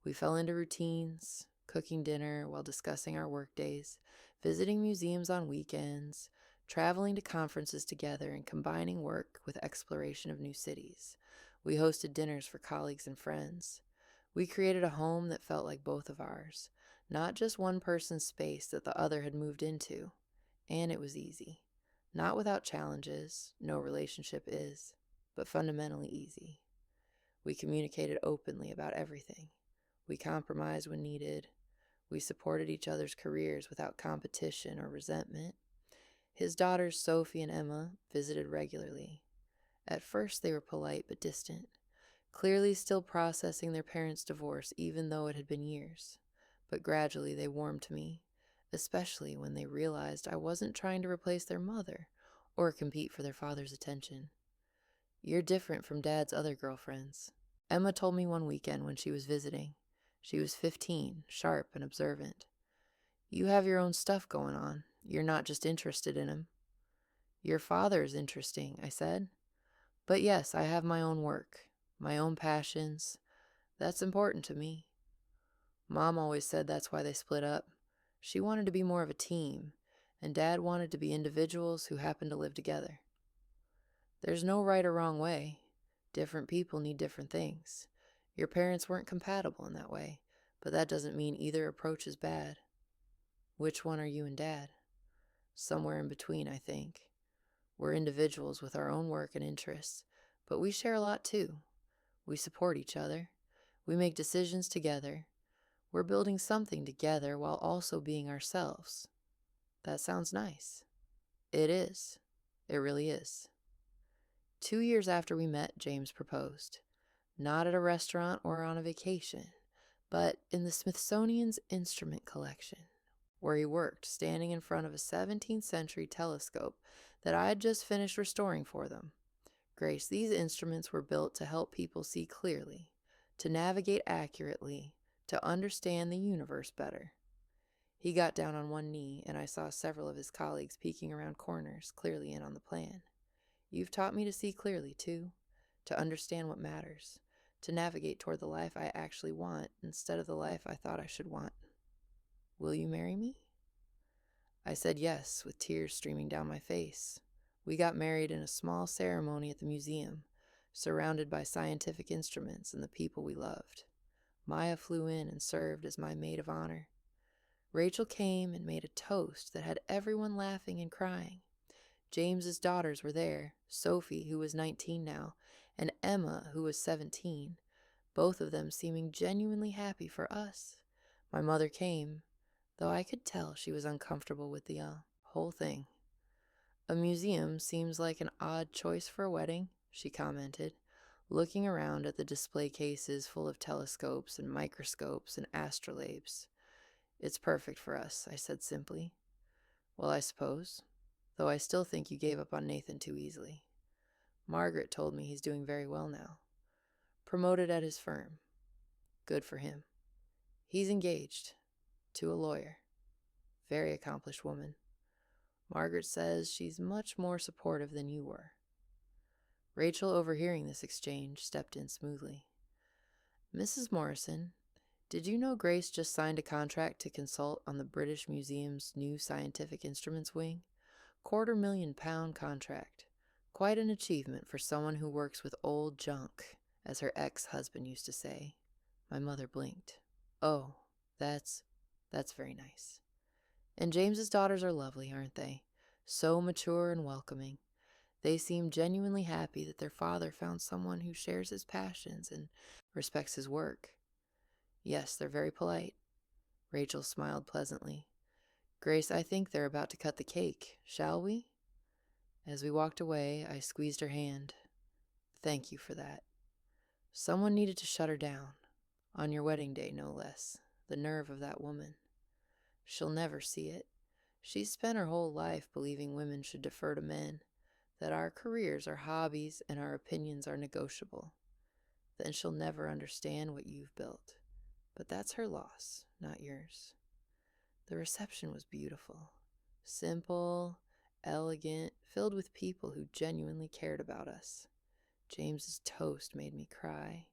We fell into routines, cooking dinner while discussing our workdays, visiting museums on weekends, traveling to conferences together, and combining work with exploration of new cities. We hosted dinners for colleagues and friends. We created a home that felt like both of ours, not just one person's space that the other had moved into. And it was easy. Not without challenges, no relationship is, but fundamentally easy. We communicated openly about everything. We compromised when needed. We supported each other's careers without competition or resentment. His daughters, Sophie and Emma, visited regularly. At first they were polite but distant, clearly still processing their parents' divorce even though it had been years. But gradually they warmed to me, especially when they realized I wasn't trying to replace their mother or compete for their father's attention. You're different from Dad's other girlfriends. Emma told me one weekend when she was visiting. She was 15, sharp and observant. You have your own stuff going on. You're not just interested in him. Your father is interesting, I said. But yes, I have my own work, my own passions. That's important to me. Mom always said that's why they split up. She wanted to be more of a team, and Dad wanted to be individuals who happened to live together. There's no right or wrong way. Different people need different things. Your parents weren't compatible in that way, but that doesn't mean either approach is bad. Which one are you and Dad? Somewhere in between, I think. We're individuals with our own work and interests, but we share a lot too. We support each other. We make decisions together. We're building something together while also being ourselves. That sounds nice. It is. It really is. 2 years after we met, James proposed. Not at a restaurant or on a vacation, but in the Smithsonian's instrument collection, where he worked, standing in front of a 17th century telescope that I had just finished restoring for them. Grace, these instruments were built to help people see clearly, to navigate accurately, to understand the universe better. He got down on one knee, and I saw several of his colleagues peeking around corners, clearly in on the plan. You've taught me to see clearly, too, to understand what matters, to navigate toward the life I actually want instead of the life I thought I should want. Will you marry me? I said yes, with tears streaming down my face. We got married in a small ceremony at the museum, surrounded by scientific instruments and the people we loved. Maya flew in and served as my maid of honor. Rachel came and made a toast that had everyone laughing and crying. James's daughters were there, Sophie, who was 19 now, and Emma, who was 17, both of them seeming genuinely happy for us. My mother came, though I could tell she was uncomfortable with the whole thing. A museum seems like an odd choice for a wedding, she commented, looking around at the display cases full of telescopes and microscopes and astrolabes. It's perfect for us, I said simply. Well, I suppose, though I still think you gave up on Nathan too easily. Margaret told me he's doing very well now. Promoted at his firm. Good for him. He's engaged to a lawyer. Very accomplished woman. Margaret says she's much more supportive than you were. Rachel, overhearing this exchange, stepped in smoothly. Mrs. Morrison, did you know Grace just signed a contract to consult on the British Museum's new scientific instruments wing? £250,000 contract. Quite an achievement for someone who works with old junk, as her ex-husband used to say. My mother blinked. Oh, that's very nice. And James's daughters are lovely, aren't they? So mature and welcoming. They seem genuinely happy that their father found someone who shares his passions and respects his work. Yes, they're very polite. Rachel smiled pleasantly. Grace, I think they're about to cut the cake. Shall we? As we walked away, I squeezed her hand. Thank you for that. Someone needed to shut her down. On your wedding day, no less. The nerve of that woman. She'll never see it. She's spent her whole life believing women should defer to men, that our careers are hobbies and our opinions are negotiable. Then she'll never understand what you've built. But that's her loss, not yours. The reception was beautiful. Simple, elegant, filled with people who genuinely cared about us. James's toast made me cry.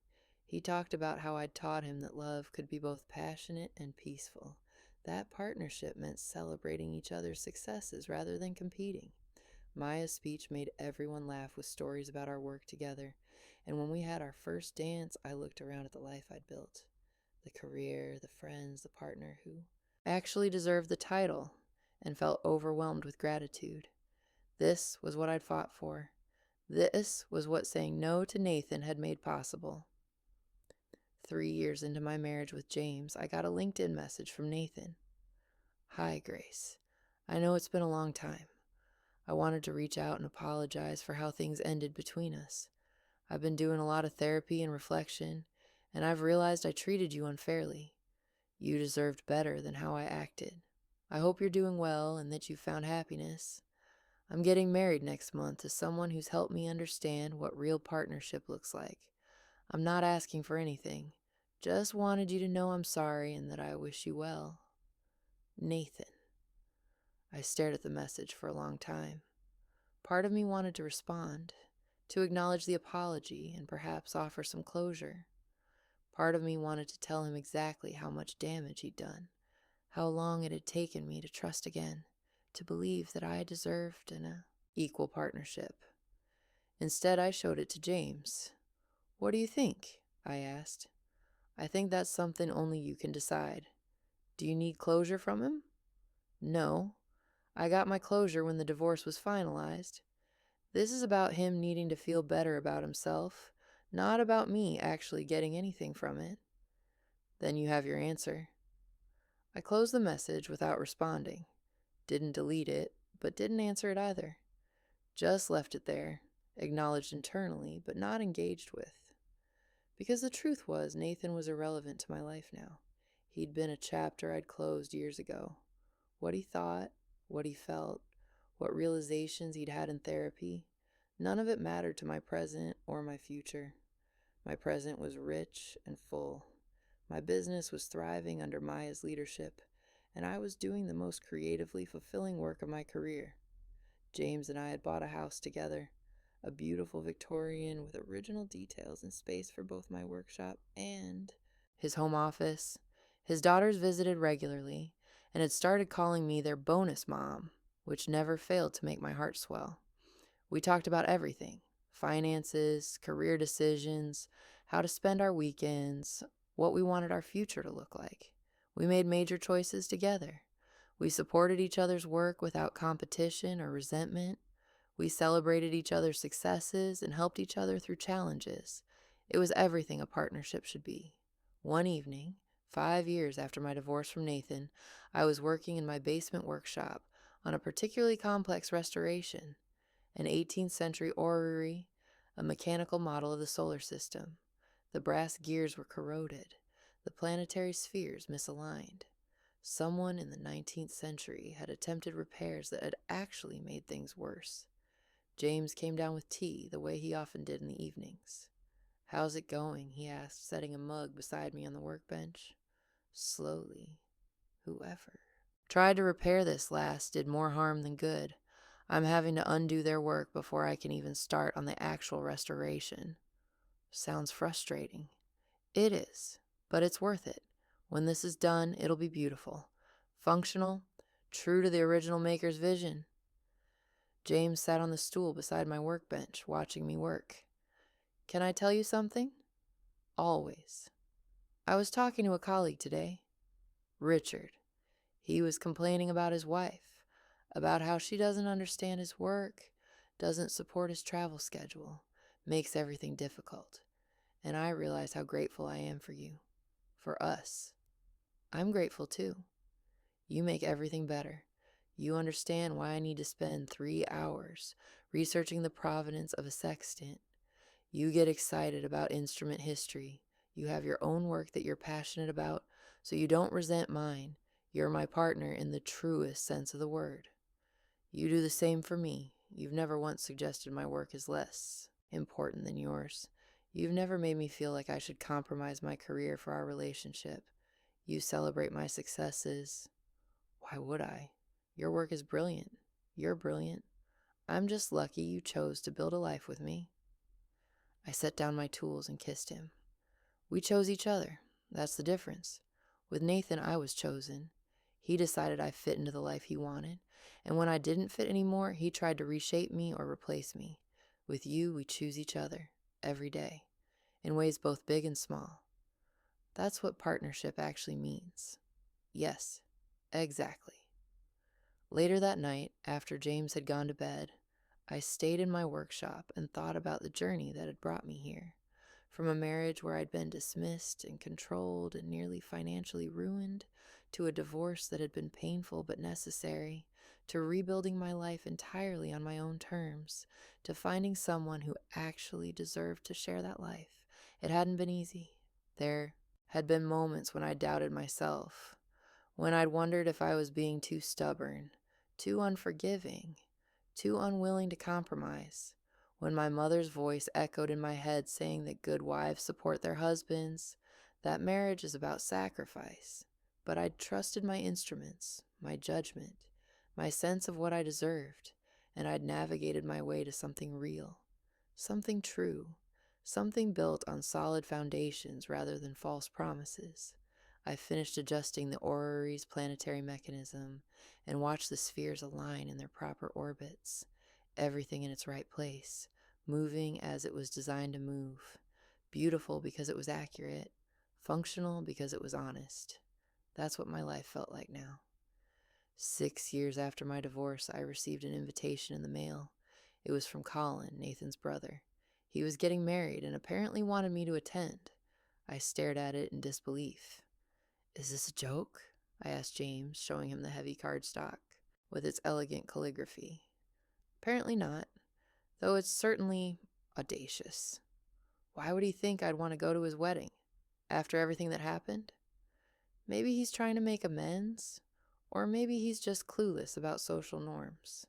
He talked about how I'd taught him that love could be both passionate and peaceful. That partnership meant celebrating each other's successes rather than competing. Maya's speech made everyone laugh with stories about our work together, and when we had our first dance, I looked around at the life I'd built. The career, the friends, the partner who actually deserved the title, and felt overwhelmed with gratitude. This was what I'd fought for. This was what saying no to Nathan had made possible. 3 years into my marriage with James, I got a LinkedIn message from Nathan. Hi, Grace. I know it's been a long time. I wanted to reach out and apologize for how things ended between us. I've been doing a lot of therapy and reflection, and I've realized I treated you unfairly. You deserved better than how I acted. I hope you're doing well and that you found happiness. I'm getting married next month to someone who's helped me understand what real partnership looks like. I'm not asking for anything. Just wanted you to know I'm sorry and that I wish you well. Nathan. I stared at the message for a long time. Part of me wanted to respond, to acknowledge the apology and perhaps offer some closure. Part of me wanted to tell him exactly how much damage he'd done, how long it had taken me to trust again, to believe that I deserved an equal partnership. Instead, I showed it to James. What do you think? I asked. I think that's something only you can decide. Do you need closure from him? No. I got my closure when the divorce was finalized. This is about him needing to feel better about himself, not about me actually getting anything from it. Then you have your answer. I closed the message without responding. Didn't delete it, but didn't answer it either. Just left it there, acknowledged internally, but not engaged with. Because the truth was, Nathan was irrelevant to my life now. He'd been a chapter I'd closed years ago. What he thought, what he felt, what realizations he'd had in therapy, none of it mattered to my present or my future. My present was rich and full. My business was thriving under Maya's leadership, and I was doing the most creatively fulfilling work of my career. James and I had bought a house together, a beautiful Victorian with original details and space for both my workshop and his home office. His daughters visited regularly and had started calling me their bonus mom, which never failed to make my heart swell. We talked about everything: finances, career decisions, how to spend our weekends, what we wanted our future to look like. We made major choices together. We supported each other's work without competition or resentment. We celebrated each other's successes and helped each other through challenges. It was everything a partnership should be. One evening, 5 years after my divorce from Nathan, I was working in my basement workshop on a particularly complex restoration, an 18th century orrery, a mechanical model of the solar system. The brass gears were corroded, the planetary spheres misaligned. Someone in the 19th century had attempted repairs that had actually made things worse. James came down with tea the way he often did in the evenings. "How's it going?" he asked, setting a mug beside me on the workbench. Slowly. Whoever tried to repair this last did more harm than good. I'm having to undo their work before I can even start on the actual restoration. Sounds frustrating. It is, but it's worth it. When this is done, it'll be beautiful, functional, true to the original maker's vision. James sat on the stool beside my workbench, watching me work. "Can I tell you something?" "Always." "I was talking to a colleague today. Richard. He was complaining about his wife, about how she doesn't understand his work, doesn't support his travel schedule, makes everything difficult. And I realized how grateful I am for you. For us. I'm grateful too. You make everything better. You understand why I need to spend 3 hours researching the provenance of a sextant. You get excited about instrument history. You have your own work that you're passionate about, so you don't resent mine. You're my partner in the truest sense of the word. You do the same for me. You've never once suggested my work is less important than yours. You've never made me feel like I should compromise my career for our relationship. You celebrate my successes. Why would I? Your work is brilliant. You're brilliant. I'm just lucky you chose to build a life with me." I set down my tools and kissed him. We chose each other. That's the difference. With Nathan, I was chosen. He decided I fit into the life he wanted, and when I didn't fit anymore, he tried to reshape me or replace me. With you, we choose each other, every day, in ways both big and small. That's what partnership actually means. Yes, exactly. Later that night, after James had gone to bed, I stayed in my workshop and thought about the journey that had brought me here. From a marriage where I'd been dismissed and controlled and nearly financially ruined, to a divorce that had been painful but necessary, to rebuilding my life entirely on my own terms, to finding someone who actually deserved to share that life. It hadn't been easy. There had been moments when I doubted myself, when I'd wondered if I was being too stubborn, too unforgiving, too unwilling to compromise, when my mother's voice echoed in my head saying that good wives support their husbands, that marriage is about sacrifice. But I'd trusted my instruments, my judgment, my sense of what I deserved, and I'd navigated my way to something real, something true, something built on solid foundations rather than false promises. I finished adjusting the orrery's planetary mechanism and watched the spheres align in their proper orbits, everything in its right place, moving as it was designed to move, beautiful because it was accurate, functional because it was honest. That's what my life felt like now. 6 years after my divorce, I received an invitation in the mail. It was from Colin, Nathan's brother. He was getting married and apparently wanted me to attend. I stared at it in disbelief. "Is this a joke?" I asked James, showing him the heavy cardstock with its elegant calligraphy. "Apparently not, though it's certainly audacious. Why would he think I'd want to go to his wedding? After everything that happened? Maybe he's trying to make amends, or maybe he's just clueless about social norms."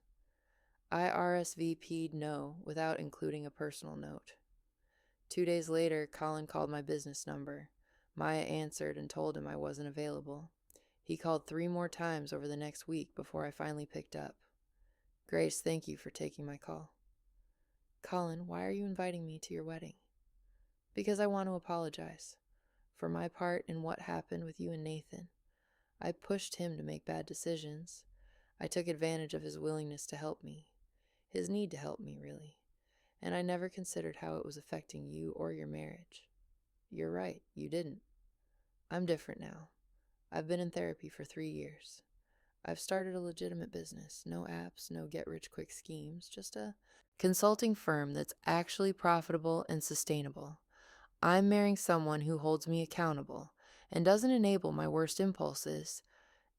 I RSVP'd no without including a personal note. 2 days later, Colin called my business number. Maya answered and told him I wasn't available. He called 3 more times over the next week before I finally picked up. "Grace, thank you for taking my call." "Colin, why are you inviting me to your wedding?" "Because I want to apologize. For my part in what happened with you and Nathan. I pushed him to make bad decisions. I took advantage of his willingness to help me. His need to help me, really. And I never considered how it was affecting you or your marriage." "You're right, you didn't." I'm different now. I've been in therapy for 3 years. I've started a legitimate business. No apps, no get-rich-quick schemes, just a consulting firm that's actually profitable and sustainable. I'm marrying someone who holds me accountable and doesn't enable my worst impulses,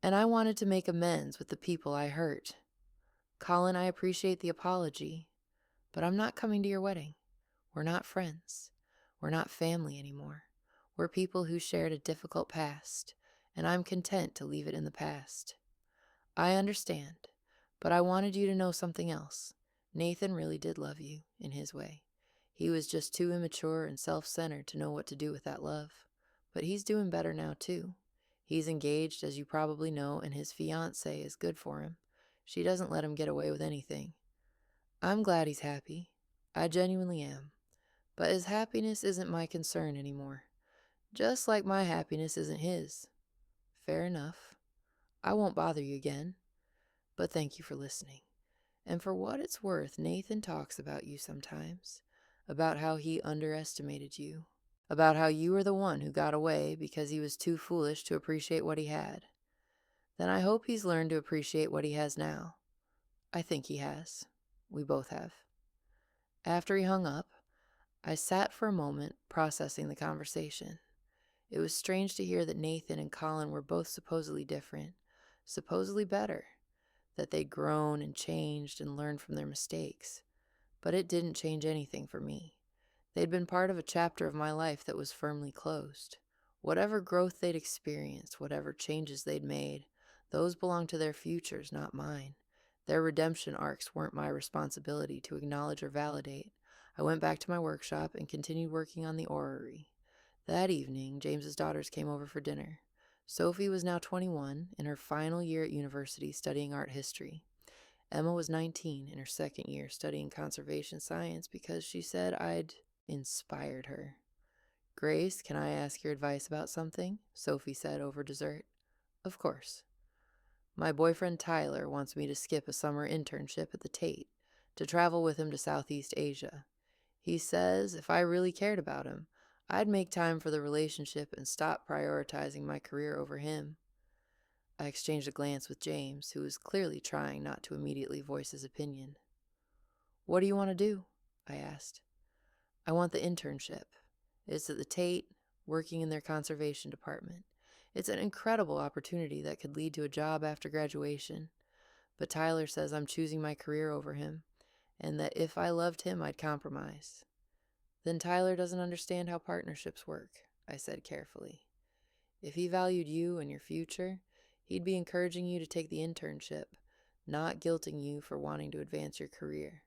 and I wanted to make amends with the people I hurt. Colin, I appreciate the apology, but I'm not coming to your wedding. We're not friends. We're not family anymore. We're people who shared a difficult past, and I'm content to leave it in the past. I understand, but I wanted you to know something else. Nathan really did love you, in his way. He was just too immature and self-centered to know what to do with that love. But he's doing better now, too. He's engaged, as you probably know, and his fiancée is good for him. She doesn't let him get away with anything. I'm glad he's happy. I genuinely am. But his happiness isn't my concern anymore. Just like my happiness isn't his. Fair enough. I won't bother you again. But thank you for listening. And for what it's worth, Nathan talks about you sometimes. About how he underestimated you. About how you were the one who got away because he was too foolish to appreciate what he had. Then I hope he's learned to appreciate what he has now. I think he has. We both have. After he hung up, I sat for a moment processing the conversation. It was strange to hear that Nathan and Colin were both supposedly different, supposedly better, that they'd grown and changed and learned from their mistakes. But it didn't change anything for me. They'd been part of a chapter of my life that was firmly closed. Whatever growth they'd experienced, whatever changes they'd made, those belonged to their futures, not mine. Their redemption arcs weren't my responsibility to acknowledge or validate. I went back to my workshop and continued working on the orrery. That evening, James's daughters came over for dinner. Sophie was now 21, in her final year at university studying art history. Emma was 19, in her second year studying conservation science because she said I'd inspired her. Grace, can I ask your advice about something? Sophie said over dessert. Of course. My boyfriend Tyler wants me to skip a summer internship at the Tate, to travel with him to Southeast Asia. He says if I really cared about him, I'd make time for the relationship and stop prioritizing my career over him. I exchanged a glance with James, who was clearly trying not to immediately voice his opinion. What do you want to do? I asked. I want the internship. It's at the Tate, working in their conservation department. It's an incredible opportunity that could lead to a job after graduation. But Tyler says I'm choosing my career over him, and that if I loved him, I'd compromise. Then Tyler doesn't understand how partnerships work, I said carefully. If he valued you and your future, he'd be encouraging you to take the internship, not guilting you for wanting to advance your career.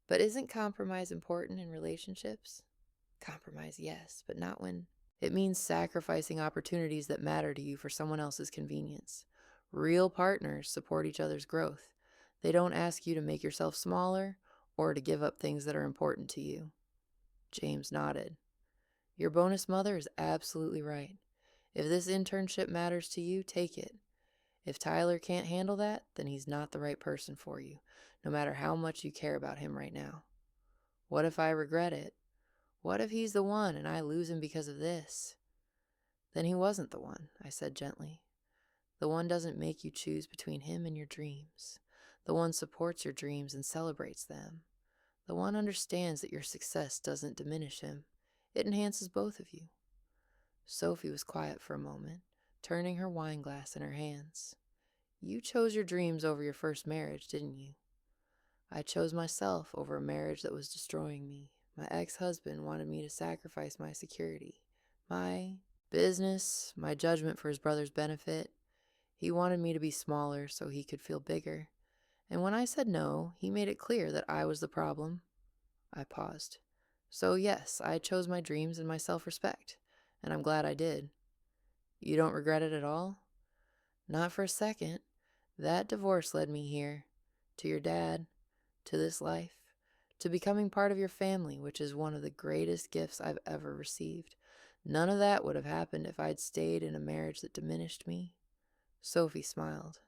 But isn't compromise important in relationships? Compromise, yes, but not when it means sacrificing opportunities that matter to you for someone else's convenience. Real partners support each other's growth. They don't ask you to make yourself smaller or to give up things that are important to you. James nodded. Your bonus mother is absolutely right. If this internship matters to you, take it. If Tyler can't handle that, then he's not the right person for you, no matter how much you care about him right now. What if I regret it? What if he's the one and I lose him because of this? Then he wasn't the one, I said gently. The one doesn't make you choose between him and your dreams. The one supports your dreams and celebrates them. The one understands that your success doesn't diminish him. It enhances both of you. Sophie was quiet for a moment, turning her wine glass in her hands. You chose your dreams over your first marriage, didn't you? I chose myself over a marriage that was destroying me. My ex-husband wanted me to sacrifice my security, my business, my judgment for his brother's benefit. He wanted me to be smaller so he could feel bigger. And when I said no, he made it clear that I was the problem. I paused. So yes, I chose my dreams and my self-respect, and I'm glad I did. You don't regret it at all? Not for a second. That divorce led me here, to your dad, to this life, to becoming part of your family, which is one of the greatest gifts I've ever received. None of that would have happened if I'd stayed in a marriage that diminished me. Sophie smiled.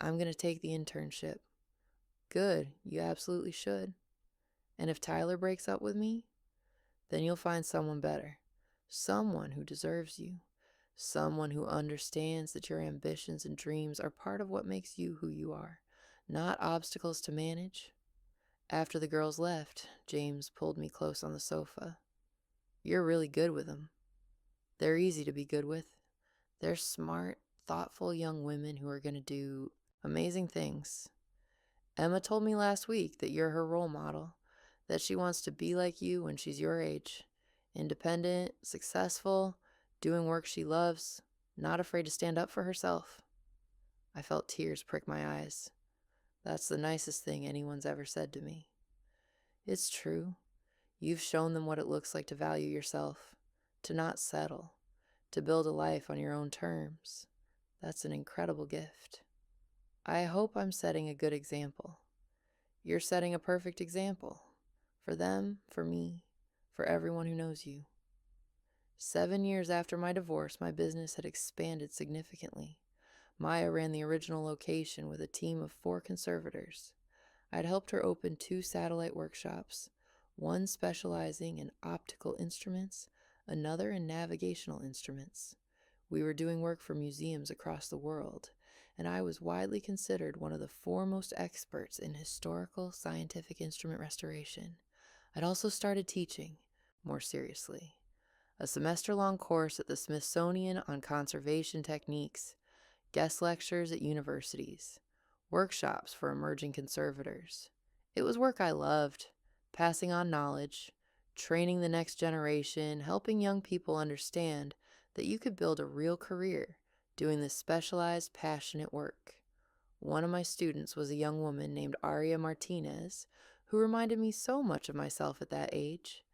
I'm going to take the internship. Good, you absolutely should. And if Tyler breaks up with me, then you'll find someone better, someone who deserves you, Someone who understands that your ambitions and dreams are part of what makes you who you are, not obstacles to manage. After the girls left, James pulled me close on the sofa. You're really good with them. They're easy to be good with. They're smart, thoughtful young women who are going to do amazing things. Emma told me last week that you're her role model, that she wants to be like you when she's your age. Independent, successful, doing work she loves, not afraid to stand up for herself. I felt tears prick my eyes. That's the nicest thing anyone's ever said to me. It's true. You've shown them what it looks like to value yourself, to not settle, to build a life on your own terms. That's an incredible gift. I hope I'm setting a good example. You're setting a perfect example. For them, for me, for everyone who knows you. 7 years after my divorce, my business had expanded significantly. Maya ran the original location with a team of 4 conservators. I'd helped her open 2 satellite workshops, one specializing in optical instruments, another in navigational instruments. We were doing work for museums across the world, and I was widely considered one of the foremost experts in historical scientific instrument restoration. I'd also started teaching, more seriously, a semester-long course at the Smithsonian on conservation techniques, guest lectures at universities, workshops for emerging conservators. It was work I loved, passing on knowledge, training the next generation, helping young people understand that you could build a real career doing this specialized, passionate work. One of my students was a young woman named Aria Martinez, who reminded me so much of myself at that age.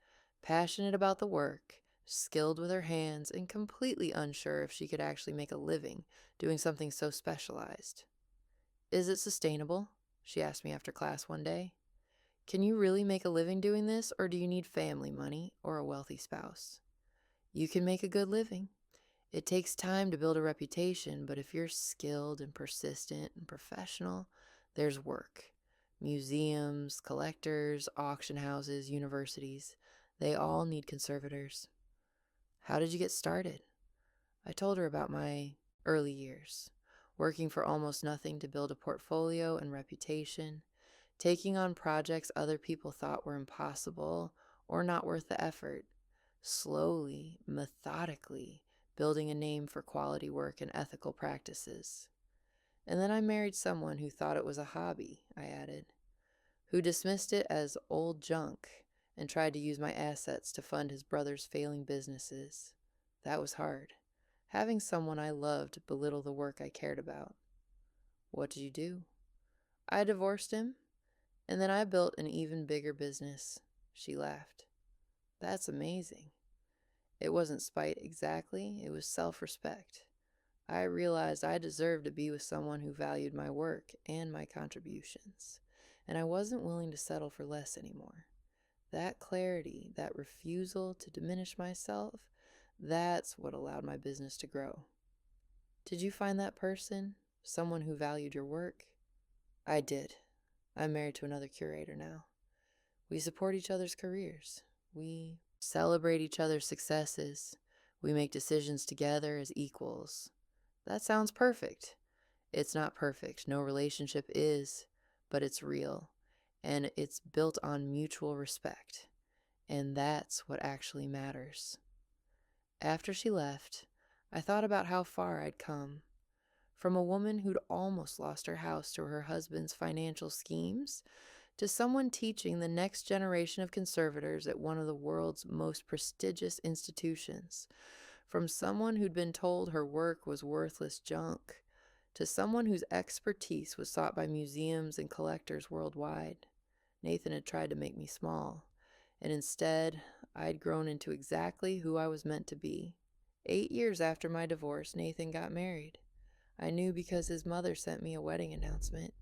Passionate about the work, skilled with her hands, and completely unsure if she could actually make a living doing something so specialized. Is it sustainable? She asked me after class one day. Can you really make a living doing this, or do you need family money or a wealthy spouse? You can make a good living. It takes time to build a reputation, but if you're skilled and persistent and professional, there's work. Museums, collectors, auction houses, universities, they all need conservators. How did you get started? I told her about my early years, working for almost nothing to build a portfolio and reputation, taking on projects other people thought were impossible or not worth the effort, slowly, methodically, building a name for quality work and ethical practices. And then I married someone who thought it was a hobby, I added, who dismissed it as old junk and tried to use my assets to fund his brother's failing businesses. That was hard. Having someone I loved belittle the work I cared about. What did you do? I divorced him, and then I built an even bigger business. She laughed. That's amazing. It wasn't spite exactly, it was self-respect. I realized I deserved to be with someone who valued my work and my contributions, and I wasn't willing to settle for less anymore. That clarity, that refusal to diminish myself, that's what allowed my business to grow. Did you find that person? Someone who valued your work? I did. I'm married to another curator now. We support each other's careers. We celebrate each other's successes. We make decisions together as equals. That sounds perfect. It's not perfect. No relationship is, but it's real. And it's built on mutual respect. And that's what actually matters. After she left, I thought about how far I'd come. From a woman who'd almost lost her house to her husband's financial schemes, to someone teaching the next generation of conservators at one of the world's most prestigious institutions. From someone who'd been told her work was worthless junk, to someone whose expertise was sought by museums and collectors worldwide. Nathan had tried to make me small, and instead, I'd grown into exactly who I was meant to be. 8 years after my divorce, Nathan got married. I knew because his mother sent me a wedding announcement,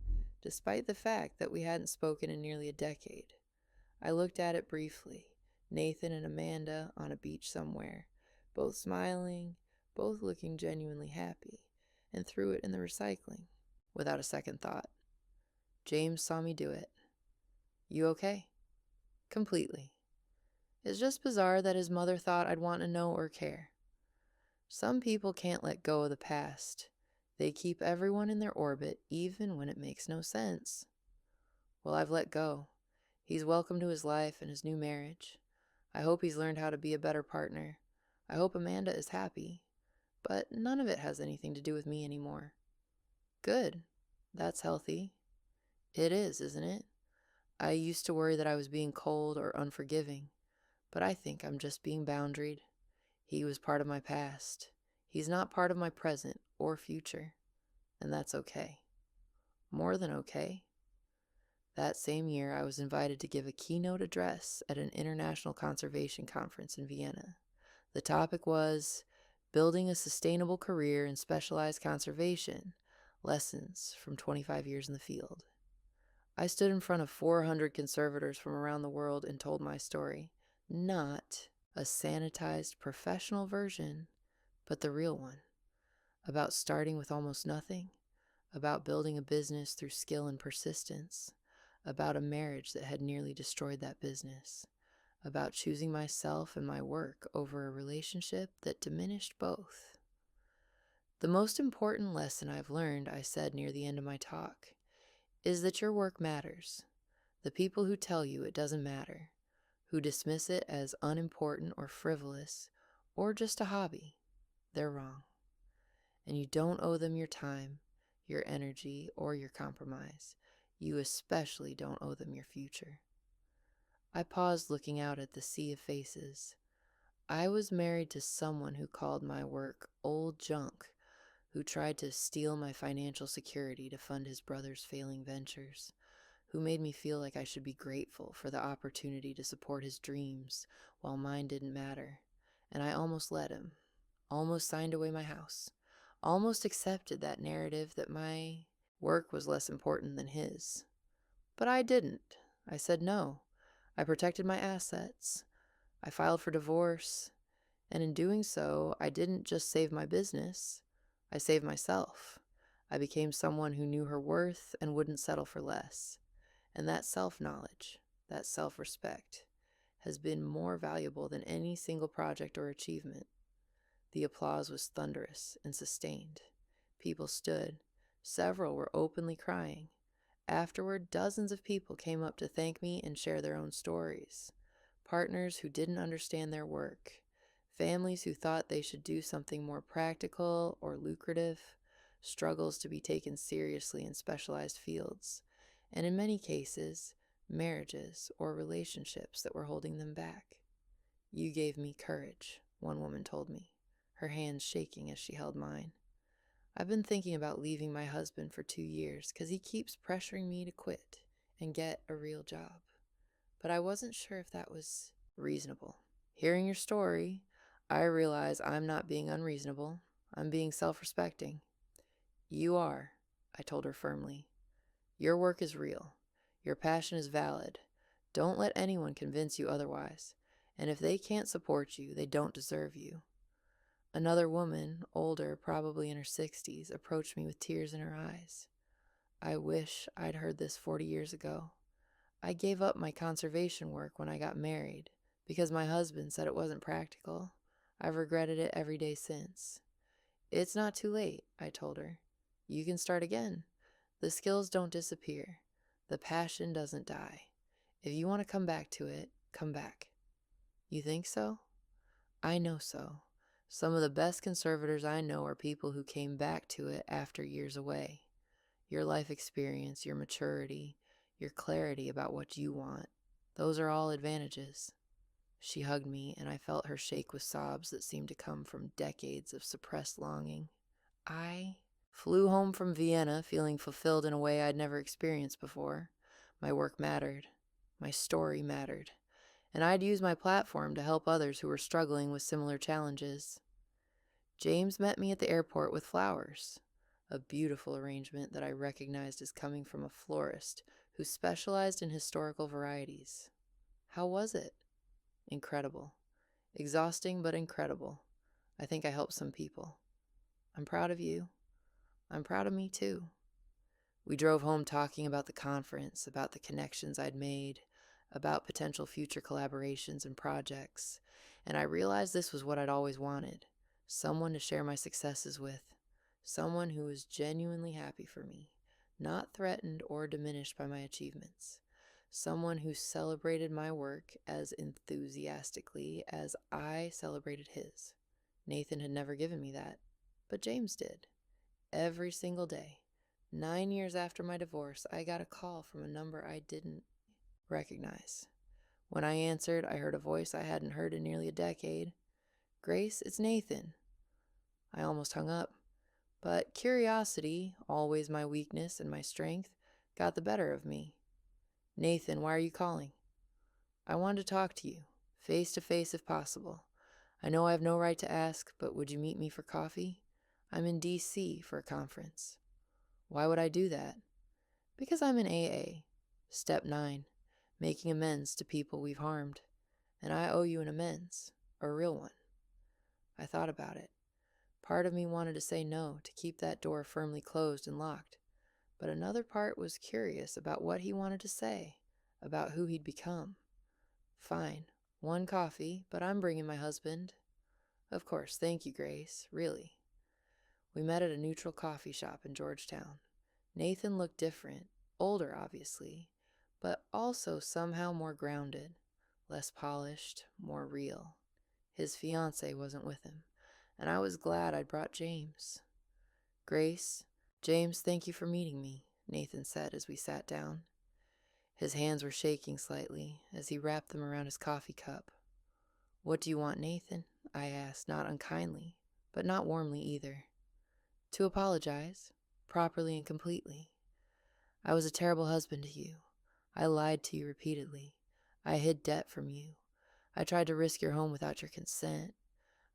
despite the fact that we hadn't spoken in nearly a decade. I looked at it briefly, Nathan and Amanda on a beach somewhere, both smiling, both looking genuinely happy, and threw it in the recycling, without a second thought. James saw me do it. You okay? Completely. It's just bizarre that his mother thought I'd want to know or care. Some people can't let go of the past. They keep everyone in their orbit even when it makes no sense. Well, I've let go. He's welcome to his life and his new marriage. I hope he's learned how to be a better partner. I hope Amanda is happy. But none of it has anything to do with me anymore. Good. That's healthy. It is, isn't it? I used to worry that I was being cold or unforgiving, but I think I'm just being boundaried. He was part of my past. He's not part of my present or future, and that's okay. More than okay. That same year, I was invited to give a keynote address at an international conservation conference in Vienna. The topic was Building a Sustainable Career in Specialized Conservation, Lessons from 25 Years in the Field. I stood in front of 400 conservators from around the world and told my story. Not a sanitized professional version, but the real one. About starting with almost nothing, about building a business through skill and persistence, about a marriage that had nearly destroyed that business, about choosing myself and my work over a relationship that diminished both. The most important lesson I've learned, I said near the end of my talk, is that your work matters. The people who tell you it doesn't matter, who dismiss it as unimportant or frivolous, or just a hobby, they're wrong. And you don't owe them your time, your energy, or your compromise. You especially don't owe them your future. I paused looking out at the sea of faces. I was married to someone who called my work old junk, who tried to steal my financial security to fund his brother's failing ventures, who made me feel like I should be grateful for the opportunity to support his dreams while mine didn't matter. And I almost let him, almost signed away my house, almost accepted that narrative that my work was less important than his. But I didn't. I said no. I protected my assets. I filed for divorce. And in doing so, I didn't just save my business. I saved myself. I became someone who knew her worth and wouldn't settle for less. And that self-knowledge, that self-respect, has been more valuable than any single project or achievement. The applause was thunderous and sustained. People stood. Several were openly crying. Afterward, dozens of people came up to thank me and share their own stories. Partners who didn't understand their work. Families who thought they should do something more practical or lucrative. Struggles to be taken seriously in specialized fields. And in many cases, marriages or relationships that were holding them back. You gave me courage, one woman told me, her hands shaking as she held mine. I've been thinking about leaving my husband for 2 years because he keeps pressuring me to quit and get a real job. But I wasn't sure if that was reasonable. Hearing your story, I realize I'm not being unreasonable. I'm being self-respecting. You are, I told her firmly. Your work is real. Your passion is valid. Don't let anyone convince you otherwise. And if they can't support you, they don't deserve you. Another woman, older, probably in her 60s, approached me with tears in her eyes. I wish I'd heard this 40 years ago. I gave up my conservation work when I got married because my husband said it wasn't practical. I've regretted it every day since. It's not too late, I told her. You can start again. The skills don't disappear. The passion doesn't die. If you want to come back to it, come back. You think so? I know so. Some of the best conservators I know are people who came back to it after years away. Your life experience, your maturity, your clarity about what you want, those are all advantages. She hugged me, and I felt her shake with sobs that seemed to come from decades of suppressed longing. I flew home from Vienna feeling fulfilled in a way I'd never experienced before. My work mattered. My story mattered. And I'd use my platform to help others who were struggling with similar challenges. James met me at the airport with flowers, a beautiful arrangement that I recognized as coming from a florist who specialized in historical varieties. How was it? Incredible. Exhausting, but incredible. I think I helped some people. I'm proud of you. I'm proud of me too. We drove home talking about the conference, about the connections I'd made, about potential future collaborations and projects, and I realized this was what I'd always wanted. someone to share my successes with, someone who was genuinely happy for me, not threatened or diminished by my achievements, someone who celebrated my work as enthusiastically as I celebrated his. Nathan had never given me that, but James did. Every single day. 9 years after my divorce, I got a call from a number I didn't recognize. When I answered, I heard a voice I hadn't heard in nearly a decade. "Grace, it's Nathan." I almost hung up, but curiosity, always my weakness and my strength, got the better of me. "Nathan, why are you calling?" "I wanted to talk to you, face to face if possible. I know I have no right to ask, but would you meet me for coffee? I'm in D.C. for a conference." "Why would I do that?" "Because I'm in AA. Step 9, making amends to people we've harmed. And I owe you an amends, a real one." I thought about it. Part of me wanted to say no, to keep that door firmly closed and locked. But another part was curious about what he wanted to say, about who he'd become. "Fine, one coffee, but I'm bringing my husband." "Of course, thank you, Grace, really." We met at a neutral coffee shop in Georgetown. Nathan looked different, older obviously, but also somehow more grounded, less polished, more real. His fiancée wasn't with him, and I was glad I'd brought James. "Grace, James, thank you for meeting me," Nathan said as we sat down. His hands were shaking slightly as he wrapped them around his coffee cup. "What do you want, Nathan?" I asked, not unkindly, but not warmly either. "To apologize, properly and completely. I was a terrible husband to you. I lied to you repeatedly. I hid debt from you. I tried to risk your home without your consent.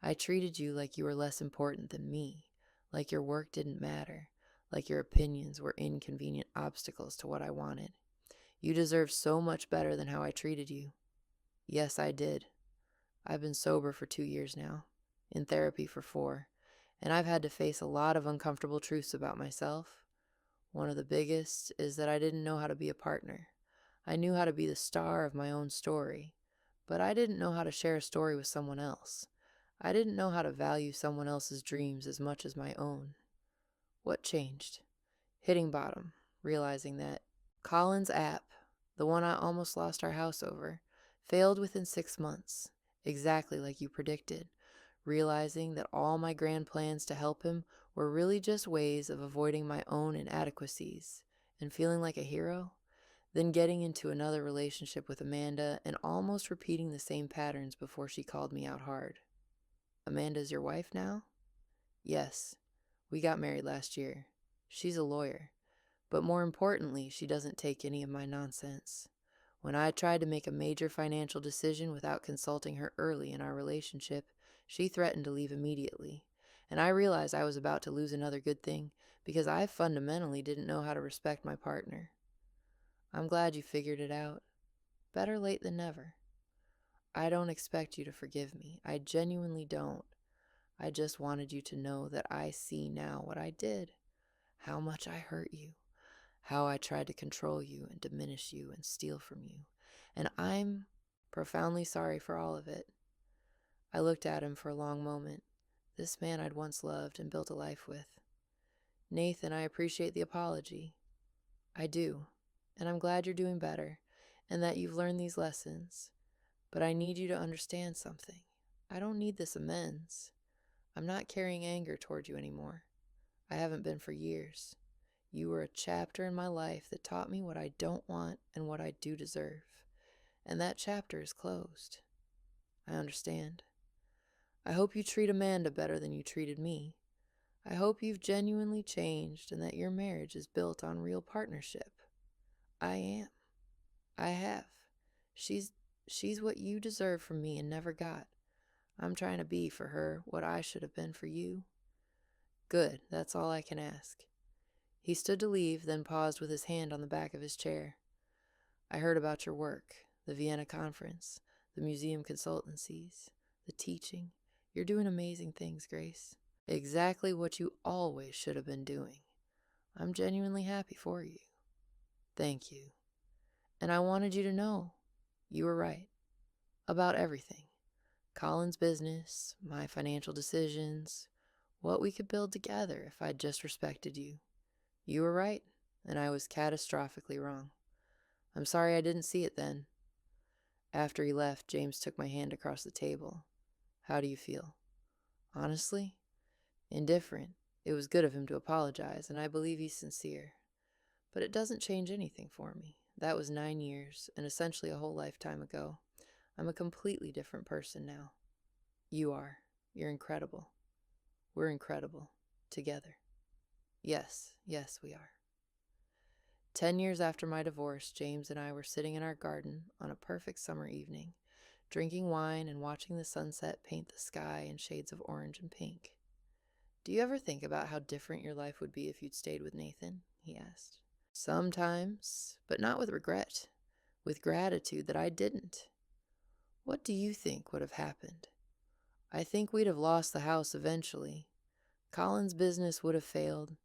I treated you like you were less important than me, like your work didn't matter, like your opinions were inconvenient obstacles to what I wanted. You deserve so much better than how I treated you." Yes, I did. I've been sober for 2 years now, in therapy for 4, and I've had to face a lot of uncomfortable truths about myself. One of the biggest is that I didn't know how to be a partner. I knew how to be the star of my own story, but I didn't know how to share a story with someone else. I didn't know how to value someone else's dreams as much as my own. What changed? Hitting bottom, realizing that Colin's app, the one I almost lost our house over, failed within 6 months, exactly like you predicted. Realizing that all my grand plans to help him were really just ways of avoiding my own inadequacies and feeling like a hero. Then getting into another relationship with Amanda and almost repeating the same patterns before she called me out hard. "Amanda's your wife now?" "Yes. We got married last year. She's a lawyer. But more importantly, she doesn't take any of my nonsense. When I tried to make a major financial decision without consulting her early in our relationship, she threatened to leave immediately. And I realized I was about to lose another good thing because I fundamentally didn't know how to respect my partner. I'm glad you figured it out. Better late than never. I don't expect you to forgive me. I genuinely don't. I just wanted you to know that I see now what I did, how much I hurt you, how I tried to control you and diminish you and steal from you. And I'm profoundly sorry for all of it." I looked at him for a long moment, this man I'd once loved and built a life with. "Nathan, I appreciate the apology. I do, and I'm glad you're doing better and that you've learned these lessons. But I need you to understand something. I don't need this amends. I'm not carrying anger toward you anymore. I haven't been for years. You were a chapter in my life that taught me what I don't want and what I do deserve. And that chapter is closed. I understand. I hope you treat Amanda better than you treated me. I hope you've genuinely changed and that your marriage is built on real partnership. I am. I have. She's what you deserve from me and never got. I'm trying to be for her what I should have been for you." "Good, that's all I can ask." He stood to leave, then paused with his hand on the back of his chair. "I heard about your work, the Vienna conference, the museum consultancies, the teaching. You're doing amazing things, Grace. Exactly what you always should have been doing. I'm genuinely happy for you." "Thank you. And I wanted you to know you were right. About everything. Colin's business, my financial decisions, what we could build together if I'd just respected you. You were right, and I was catastrophically wrong. I'm sorry I didn't see it then. After he left, James took my hand across the table. How do you feel? Honestly? Indifferent. It was good of him to apologize, and I believe he's sincere. But it doesn't change anything for me. That was 9 years, and essentially a whole lifetime ago. I'm a completely different person now. You are. You're incredible. We're incredible. Together. Yes, we are. 10 years after my divorce, James and I were sitting in our garden on a perfect summer evening, drinking wine and watching the sunset paint the sky in shades of orange and pink. Do you ever think about how different your life would be if you'd stayed with Nathan? He asked. Sometimes, but not with regret, with gratitude that I didn't. What do you think would have happened? I think we'd have lost the house eventually. Colin's business would have failed.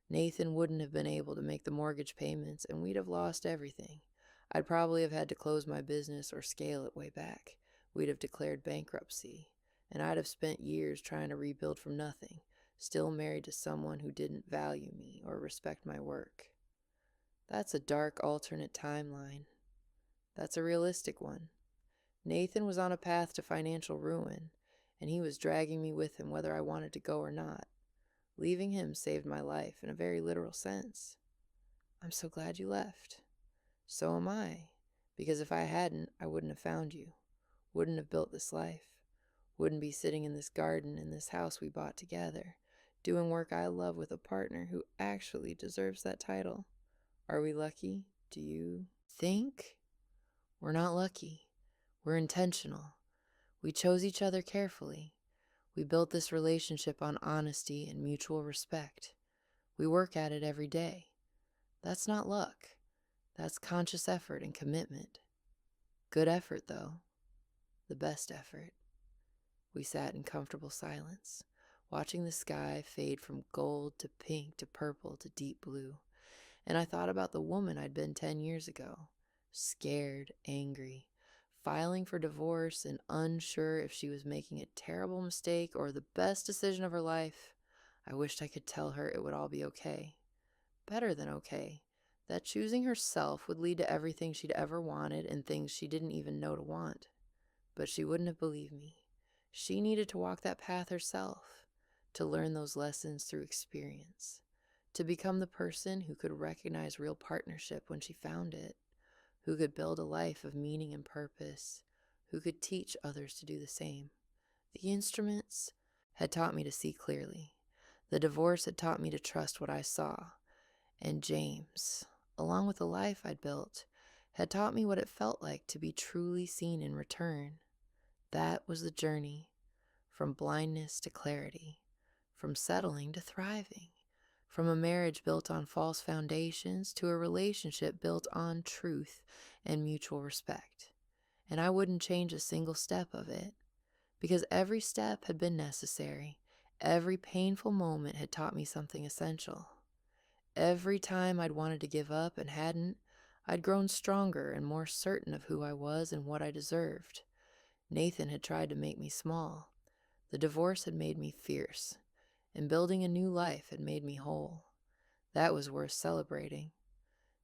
Nathan wouldn't have been able to make the mortgage payments, and we'd have lost everything. I'd probably have had to close my business or scale it way back. We'd have declared bankruptcy, and I'd have spent years trying to rebuild from nothing, still married to someone who didn't value me or respect my work. That's a dark alternate timeline. That's a realistic one. Nathan was on a path to financial ruin, and he was dragging me with him whether I wanted to go or not. Leaving him saved my life in a very literal sense. I'm so glad you left. So am I, because if I hadn't, I wouldn't have found you, wouldn't have built this life, wouldn't be sitting in this garden in this house we bought together, doing work I love with a partner who actually deserves that title. Are we lucky? Do you think? We're not lucky. We're intentional. We chose each other carefully. We built this relationship on honesty and mutual respect. We work at it every day. That's not luck. That's conscious effort and commitment. Good effort, though. The best effort. We sat in comfortable silence, watching the sky fade from gold to pink to purple to deep blue. And I thought about the woman I'd been 10 years ago, scared, angry, filing for divorce and unsure if she was making a terrible mistake or the best decision of her life. I wished I could tell her it would all be okay. Better than okay. That choosing herself would lead to everything she'd ever wanted and things she didn't even know to want. But she wouldn't have believed me. She needed to walk that path herself, to learn those lessons through experience, to become the person who could recognize real partnership when she found it, who could build a life of meaning and purpose, who could teach others to do the same. The instruments had taught me to see clearly. The divorce had taught me to trust what I saw. And James, along with the life I'd built, had taught me what it felt like to be truly seen in return. That was the journey, from blindness to clarity, from settling to thriving, from a marriage built on false foundations to a relationship built on truth and mutual respect. And I wouldn't change a single step of it, because every step had been necessary. Every painful moment had taught me something essential. Every time I'd wanted to give up and hadn't, I'd grown stronger and more certain of who I was and what I deserved. Nathan had tried to make me small. The divorce had made me fierce, and building a new life had made me whole. That was worth celebrating.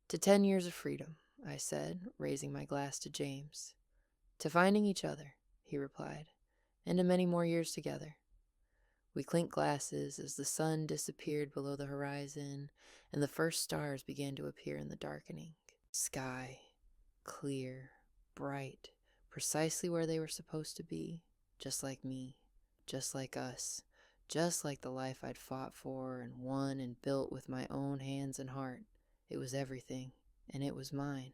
To 10 years of freedom, I said, raising my glass to James. To finding each other, he replied, and to many more years together. We clinked glasses as the sun disappeared below the horizon and the first stars began to appear in the darkening sky, clear, bright, precisely where they were supposed to be, just like me, just like us, just like the life I'd fought for and won and built with my own hands and heart. It was everything, and it was mine.